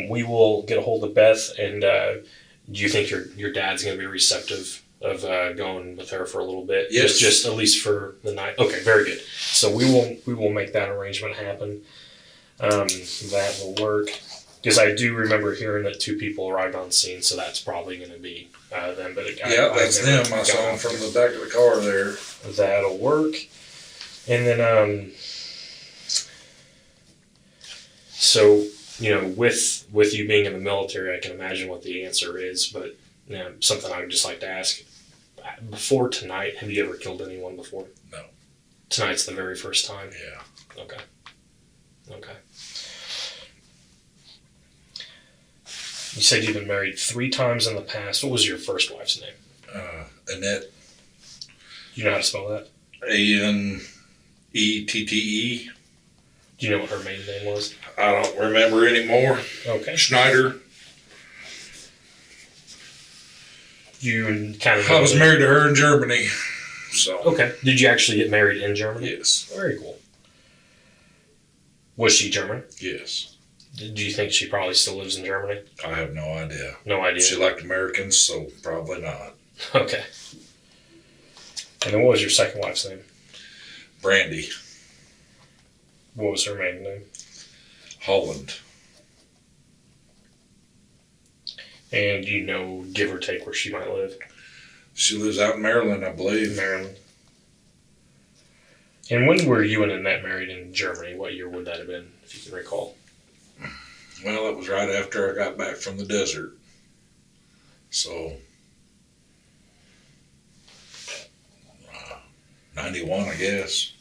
we will get a hold of Beth. And do you think your dad's going to be receptive of going with her for a little bit? Yes. Just at least for the night. Okay, very good. So we will make that arrangement happen. That will work. Because I do remember hearing that 2 people arrived on scene, so that's probably going to be them. But that's them. I saw them from the back of the car there. That'll work. And then, so, with you being in the military, I can imagine what the answer is, but something I would just like to ask. Before tonight, have you ever killed anyone before? No. Tonight's the very first time? Yeah. Okay. You said you've been married 3 times in the past. What was your first wife's name? Annette. Do you know how to spell that? Annette. Do you know what her maiden name was? I don't remember anymore. Okay. Schneider. You kind of. I was married to her in Germany. So. Okay. Did you actually get married in Germany? Yes. Very cool. Was she German? Yes. Do you think she probably still lives in Germany? I have no idea. No idea. She liked Americans, so probably not. Okay. And then what was your second wife's name? Brandy. What was her maiden name? Holland. And do you know, give or take, where she might live? She lives out in Maryland, I believe. Maryland. And when were you and Annette married in Germany? What year would that have been, if you can recall? Well, it was right after I got back from the desert. So, 91, I guess.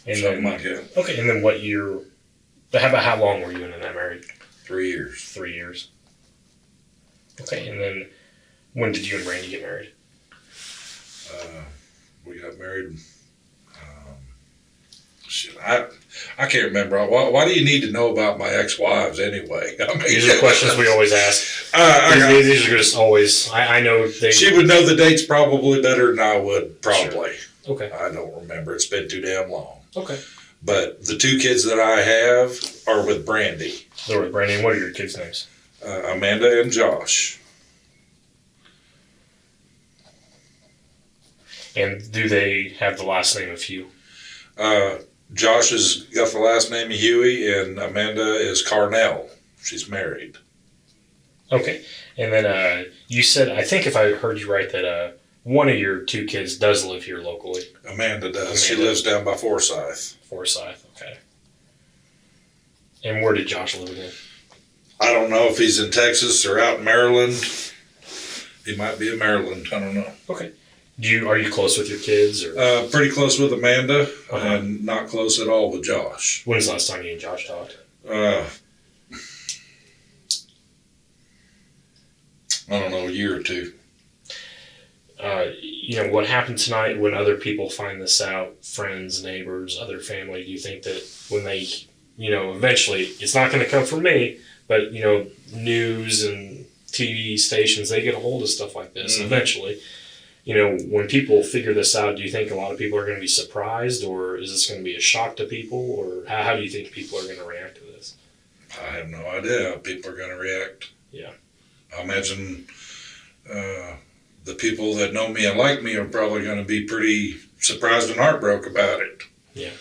And something then, like that. Okay, and then what year, how long were you and Annette married? 3 years. 3 years. Okay, and then when did you and Randy get married? We got married. I can't remember. Why do you need to know about my ex-wives anyway? I mean, these are questions we always ask. These are just always. I know they. She would know the dates probably better than I would. Probably. Sure. Okay. I don't remember. It's been too damn long. Okay. But the 2 kids that I have are with Brandy. They're with Brandy. And what are your kids' names? Amanda and Josh. And do they have the last name of Hugh? Josh has got the last name of Huey, and Amanda is Carnell. She's married. Okay. And then you said, I think if I heard you right, that one of your 2 kids does live here locally. Amanda does. She lives down by Forsyth. Forsyth, okay. And where did Josh live again? I don't know if he's in Texas or out in Maryland. He might be in Maryland. I don't know. Okay. Are you close with your kids? Or? Pretty close with Amanda, and not close at all with Josh. When's the last time you and Josh talked? I don't know, a year or 2. What happened tonight when other people find this out, friends, neighbors, other family, do you think that when they, eventually, it's not going to come from me, but, news and TV stations, they get a hold of stuff like this eventually. When people figure this out, do you think a lot of people are going to be surprised, or is this going to be a shock to people, or how do you think people are going to react to this? I have no idea how people are going to react. Yeah. I imagine the people that know me and like me are probably going to be pretty surprised and heartbroken about it. Yeah.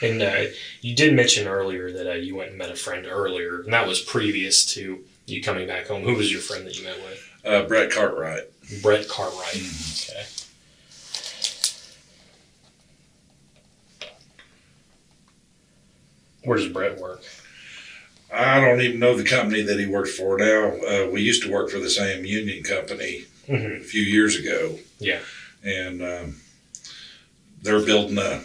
And you did mention earlier that you went and met a friend earlier, and that was previous to you coming back home. Who was your friend that you met with? Brett Cartwright. Brett Cartwright. Mm-hmm. Okay. Where does Brett work? I don't even know the company that he works for now. We used to work for the same union company a few years ago. Yeah. And they're building a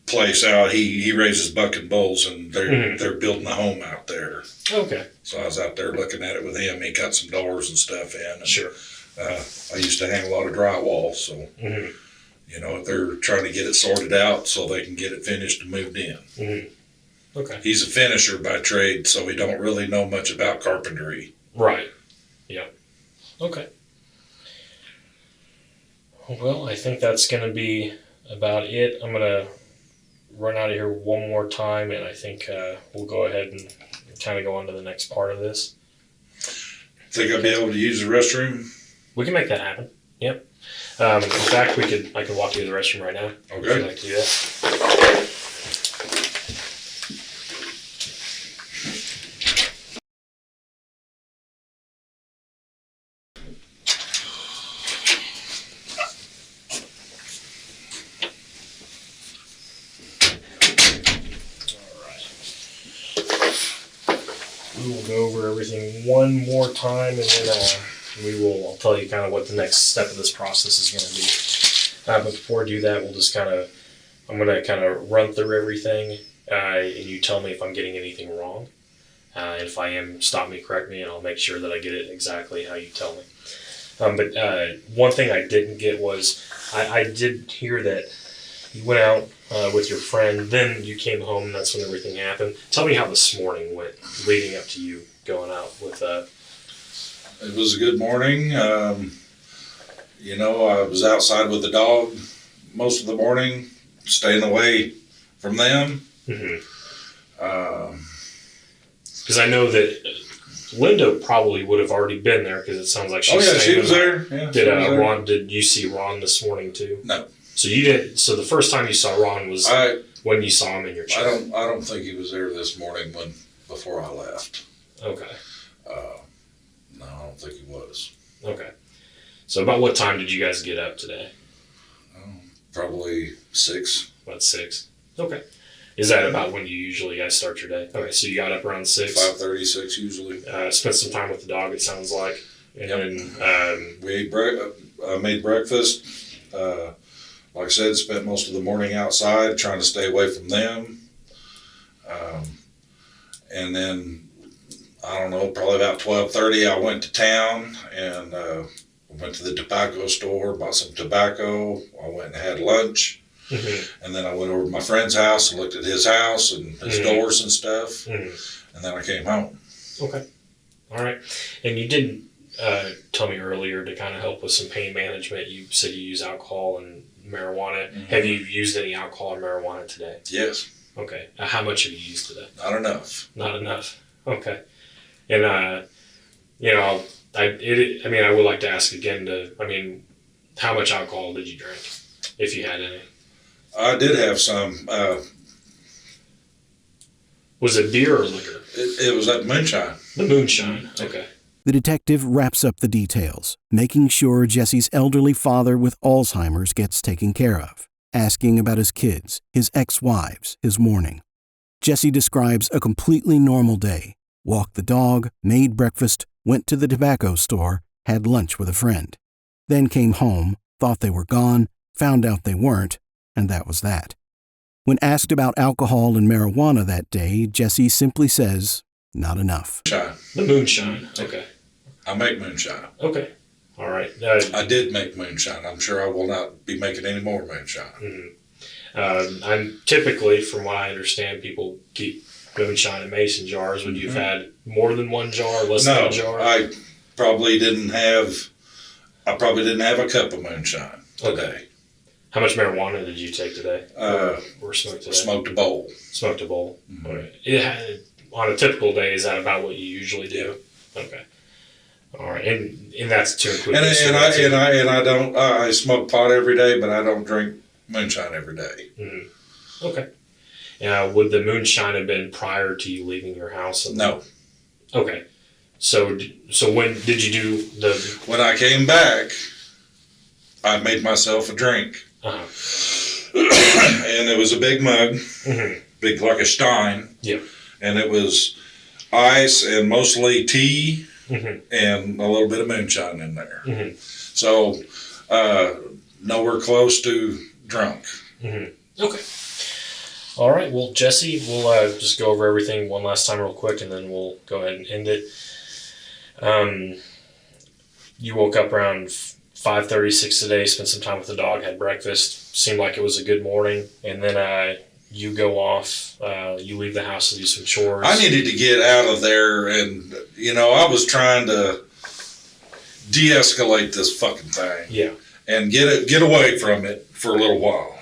place out. He raises buck and bulls, and they're building a home out there. Okay. So I was out there looking at it with him. He cut some doors and stuff in. And, Sure. I used to hang a lot of drywall, so you know, they're trying to get it sorted out so they can get it finished and moved in. Okay. He's a finisher by trade, so he don't really know much about carpentry. Right. Yeah. Okay. Well, I think that's going to be about it. I'm going to run out of here one more time, and I think we'll go ahead and kind of go on to the next part of this. Think I'll be able to use the restroom? We can make that happen. Yep. In fact, I could walk you to the restroom right now. Okay. Would you like to do that? We will go over everything one more time, and then I'll tell you kind of what the next step of this process is going to be. But before I do that, I'm going to kind of run through everything, and you tell me if I'm getting anything wrong. And if I am, stop me, correct me, and I'll make sure that I get it exactly how you tell me. But one thing I didn't get was, I did hear that you went out with your friend, then you came home, and that's when everything happened. Tell me how this morning went, leading up to you going out with... It was a good morning. You know, I was outside with the dog most of the morning, staying away from them. Because I know that Linda probably would have already been there, because it sounds like she was she was there. Yeah, Did you see Ron this morning too? No. So you did. So the first time you saw Ron was when you saw him in your chair. I don't think he was there this morning before I left. Okay. No, I don't think he was. Okay. So about what time did you guys get up today? Probably 6. About 6. Okay. Is that about when you usually guys start your day? Okay, so you got up around 6. 5:30, 6 usually. Spent some time with the dog, it sounds like. And then we ate I made breakfast. Like I said, spent most of the morning outside trying to stay away from them. And then, I don't know, probably about 12:30, I went to town and went to the tobacco store, bought some tobacco. I went and had lunch. And then I went over to my friend's house and looked at his house and his doors and stuff. And then I came home. Okay. All right. And you did tell me earlier to kind of help with some pain management. You said you use alcohol and marijuana. Have you used any alcohol or marijuana today? Yes. Okay. How much have you used today? Not enough. Not enough. Okay. And, you know, I would like to ask again how much alcohol did you drink, if you had any? I did have some. Was it beer or liquor? It was that moonshine. The moonshine. Okay. The detective wraps up the details, making sure Jesse's elderly father with Alzheimer's gets taken care of, asking about his kids, his ex-wives, his morning. Jesse describes a completely normal day, walked the dog, made breakfast, went to the tobacco store, had lunch with a friend. Then came home, thought they were gone, found out they weren't, and that was that. When asked about alcohol and marijuana that day, Jesse simply says, not enough. The moonshine. Okay. I make moonshine. Okay. All right. I did make moonshine. I'm sure I will not be making any more moonshine. I'm typically, from what I understand, people keep moonshine in mason jars. Would you have had more than one jar, less than a jar? I probably didn't have a cup of moonshine today. Okay. How much marijuana did you take today? Or smoked today? Smoked a bowl. Smoked a bowl. Okay. On a typical day, is that about what you usually do? Okay. All right, and that's to include. I smoke pot every day, but I don't drink moonshine every day. Okay. Would the moonshine have been prior to you leaving your house? No. Okay. So when did you do When I came back, I made myself a drink. and it was a big mug, big like a Stein. Yep. And it was ice and mostly tea and a little bit of moonshine in there. So nowhere close to drunk. Okay. All right. Well, Jesse, we'll just go over everything one last time real quick, and then we'll go ahead and end it. You woke up around 5:36 today, spent some time with the dog, had breakfast. Seemed like it was a good morning. And then you go off. You leave the house to do some chores. I needed to get out of there, and, I was trying to de-escalate this fucking thing. Yeah. And get away from it for a little while.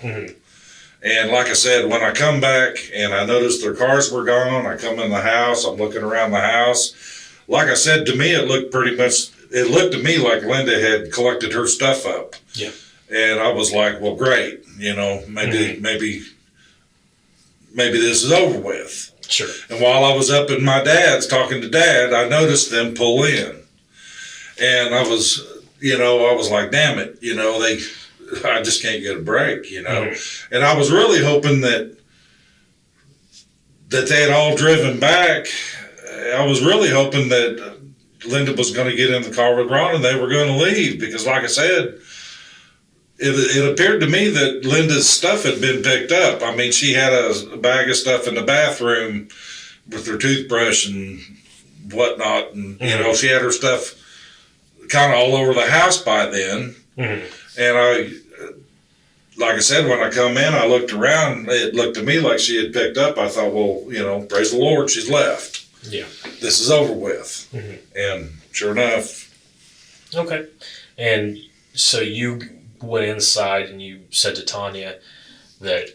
And like I said, when I come back and I noticed their cars were gone, I come in the house, I'm looking around the house. Like I said, to me, it looked to me like Linda had collected her stuff up. Yeah. And I was like, well, great. Maybe this is over with. Sure. And while I was up in my dad's talking to Dad, I noticed them pull in. And I was like, damn it, I just can't get a break, And I was really hoping that they had all driven back. I was really hoping that Linda was going to get in the car with Ron and they were going to leave because, like I said, it appeared to me that Linda's stuff had been picked up. I mean, she had a bag of stuff in the bathroom with her toothbrush and whatnot. And, she had her stuff kind of all over the house by then. And like I said, when I come in, I looked around, it looked to me like she had picked up. I thought, well, praise the Lord, she's left. Yeah. This is over with. And sure enough. Okay. And so you went inside and you said to Tonya that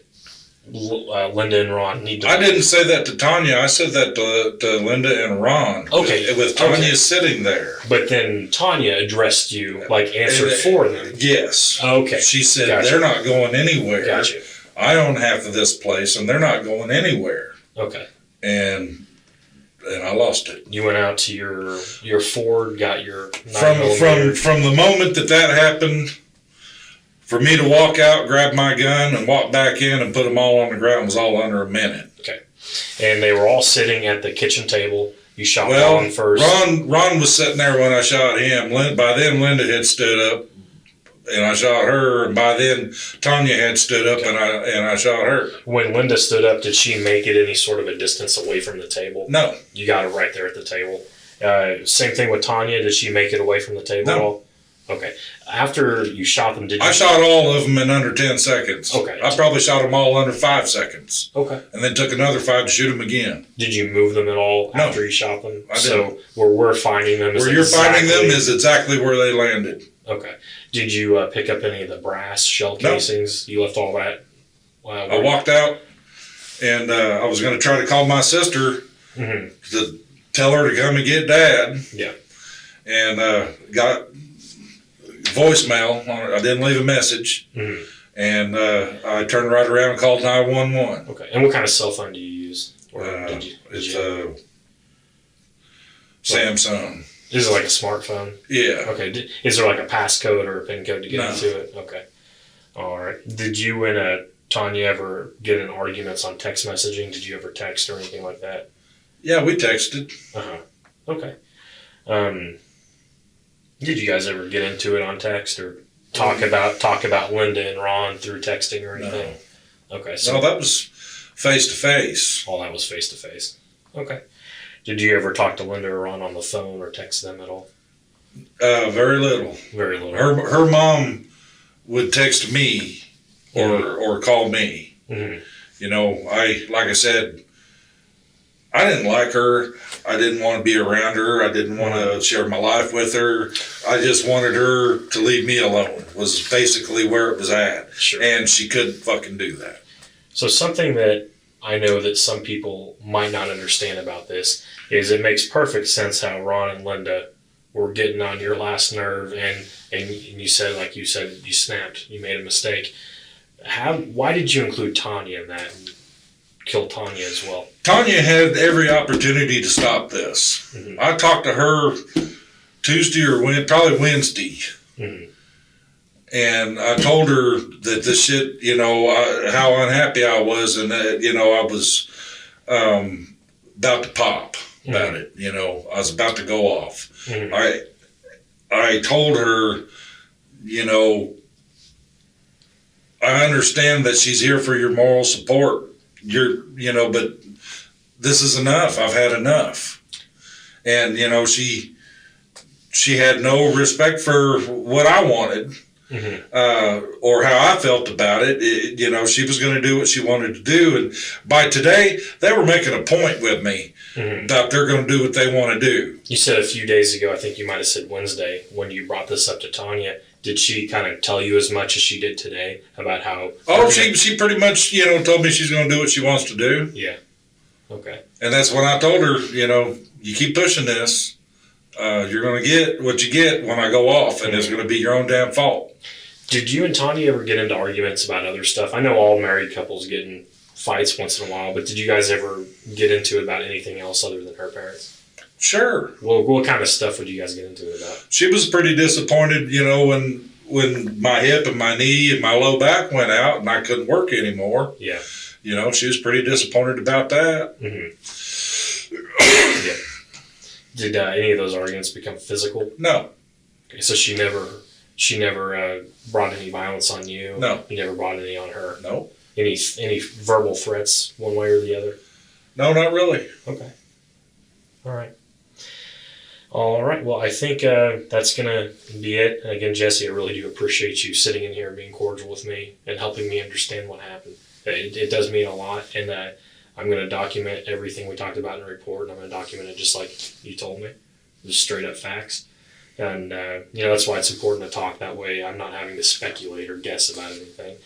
Linda and Ron need to... I didn't say that to Tonya. I said that to Linda and Ron. Okay. With Tonya sitting there. But then Tonya addressed you, answered for them. Yes. Okay. She said, they're not going anywhere. Gotcha. I own half of this place, and they're not going anywhere. Okay. And I lost it. You went out to your Ford, got your 9mm. From the moment that happened, for me to walk out, grab my gun, and walk back in and put them all on the ground was all under a minute. Okay. And they were all sitting at the kitchen table. You shot Ron first. Ron was sitting there when I shot him. By then, Linda had stood up, and I shot her. And by then, Tonya had stood up, and I shot her. When Linda stood up, did she make it any sort of a distance away from the table? No. You got her right there at the table. Same thing with Tonya. Did she make it away from the table at all? Okay. After you shot them, I shot all of them in under 10 seconds. Okay. I probably shot them all under 5 seconds. Okay. And then took another 5 to shoot them again. Did you move them at all after you shot them? I didn't. So where we're finding them is where you're finding them is exactly where they landed. Okay. Did you pick up any of the brass shell casings? No. You left all that? I walked out, and I was going to try to call my sister to tell her to come and get Dad. Yeah. And got voicemail. I didn't leave a message. And I turned right around and called 911. Okay. And what kind of cell phone do you use? It's a Samsung. Is it like a smartphone? Yeah. Okay. Is there like a passcode or a PIN code to get into it? Okay. All right. Did you and Tonya ever get in arguments on text messaging? Did you ever text or anything like that? Yeah, we texted. Okay. Did you guys ever get into it on text or talk about Linda and Ron through texting or anything? No. Okay. So that was face to face. All that was face to face. Okay. Did you ever talk to Linda or Ron on the phone or text them at all? Very little. Very little. Her mom would text me or call me. Like I said, I didn't like her. I didn't want to be around her. I didn't want to share my life with her. I just wanted her to leave me alone, was basically where it was at. Sure. And she couldn't fucking do that. So something that I know that some people might not understand about this is it makes perfect sense how Ron and Linda were getting on your last nerve and you said, you snapped. You made a mistake. Why did you include Tonya in that and kill Tonya as well? Tonya had every opportunity to stop this. I talked to her Tuesday or probably Wednesday. And I told her that this shit, how unhappy I was, and that, I was about to pop about it. I was about to go off. I told her, I understand that she's here for your moral support. But this is enough. I've had enough. And, she had no respect for what I wanted. Or how I felt about it. She was going to do what she wanted to do. And by today, they were making a point with me that they're going to do what they want to do. You said a few days ago, I think you might have said Wednesday, when you brought this up to Tonya, did she kind of tell you as much as she did today about how... Oh, she pretty much, told me she's going to do what she wants to do. Yeah. Okay. And that's when I told her, you keep pushing this, you're going to get what you get when I go off, and it's going to be your own damn fault. Did you and Tonya ever get into arguments about other stuff? I know all married couples get in fights once in a while, but did you guys ever get into it about anything else other than her parents? Sure. Well, what kind of stuff would you guys get into it about? She was pretty disappointed, when my hip and my knee and my low back went out and I couldn't work anymore. Yeah. She was pretty disappointed about that. Yeah. Did any of those arguments become physical? No. Okay, so she never brought any violence on you? No. You never brought any on her? No. Any verbal threats one way or the other? No, not really. Okay. All right. Well, I think that's going to be it. And again, Jesse, I really do appreciate you sitting in here and being cordial with me and helping me understand what happened. It does mean a lot, and I'm going to document everything we talked about in the report, and I'm going to document it just like you told me, just straight up facts. And, that's why it's important to talk that way. I'm not having to speculate or guess about anything.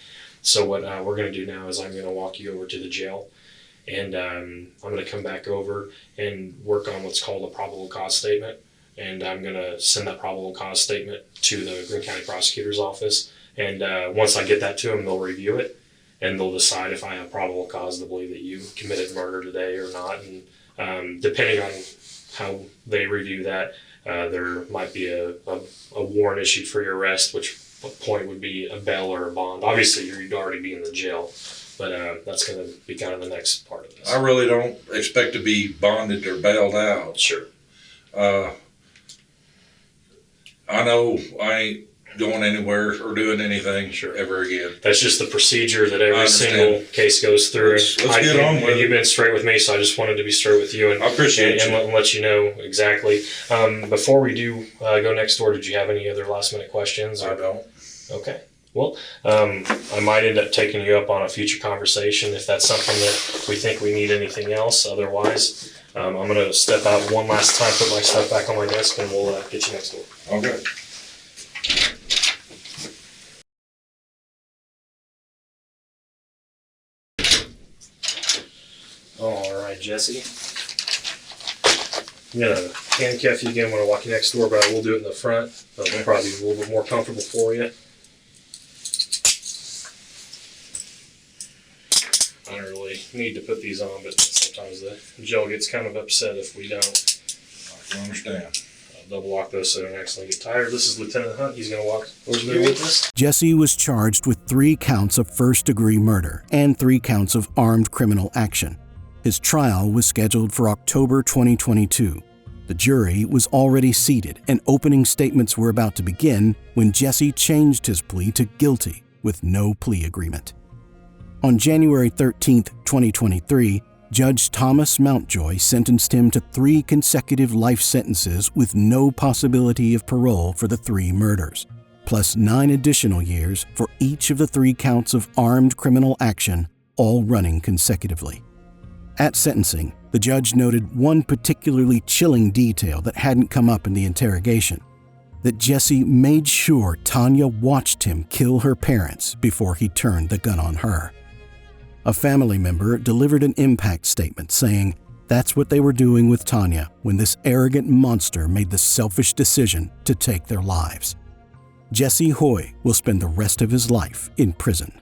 So what we're going to do now is I'm going to walk you over to the jail, and I'm going to come back over and work on what's called a probable cause statement. And I'm going to send that probable cause statement to the Greene County Prosecutor's Office. And once I get that to them, they'll review it, and they'll decide if I have probable cause to believe that you committed murder today or not. And depending on how they review that, there might be a warrant issued for your arrest, which point would be a bail or a bond. Obviously, you'd already be in the jail, but that's going to be kind of the next part of this. I really don't expect to be bonded or bailed out. Sure. I know I ain't going anywhere or doing anything ever again. That's just the procedure that every single case goes through. Let's get on with it. You've been straight with me, so I just wanted to be straight with you. And I appreciate you. And let you know exactly. Before we do go next door, did you have any other last minute questions? I don't. Okay. Well, I might end up taking you up on a future conversation if that's something that we think we need anything else. Otherwise, I'm going to step out one last time, put my stuff back on my desk, and we'll get you next door. Okay. All right, Jesse. I'm going to handcuff you again when I walk you next door, but I will do it in the front. It'll probably be a little bit more comfortable for you. I don't really need to put these on, but sometimes the jail gets kind of upset if we don't. I can understand. I'll double lock those so they don't accidentally get tired. This is Lieutenant Hunt. He's going to walk over there with us. Jesse was charged with 3 counts of first-degree murder and 3 counts of armed criminal action. His trial was scheduled for October 2022. The jury was already seated and opening statements were about to begin when Jesse changed his plea to guilty with no plea agreement. On January 13, 2023, Judge Thomas Mountjoy sentenced him to 3 consecutive life sentences with no possibility of parole for the 3 murders, plus 9 additional years for each of the 3 counts of armed criminal action, all running consecutively. At sentencing, the judge noted one particularly chilling detail that hadn't come up in the interrogation: that Jesse made sure Tonya watched him kill her parents before he turned the gun on her. A family member delivered an impact statement saying that's what they were doing with Tonya when this arrogant monster made the selfish decision to take their lives. Jesse Huy will spend the rest of his life in prison.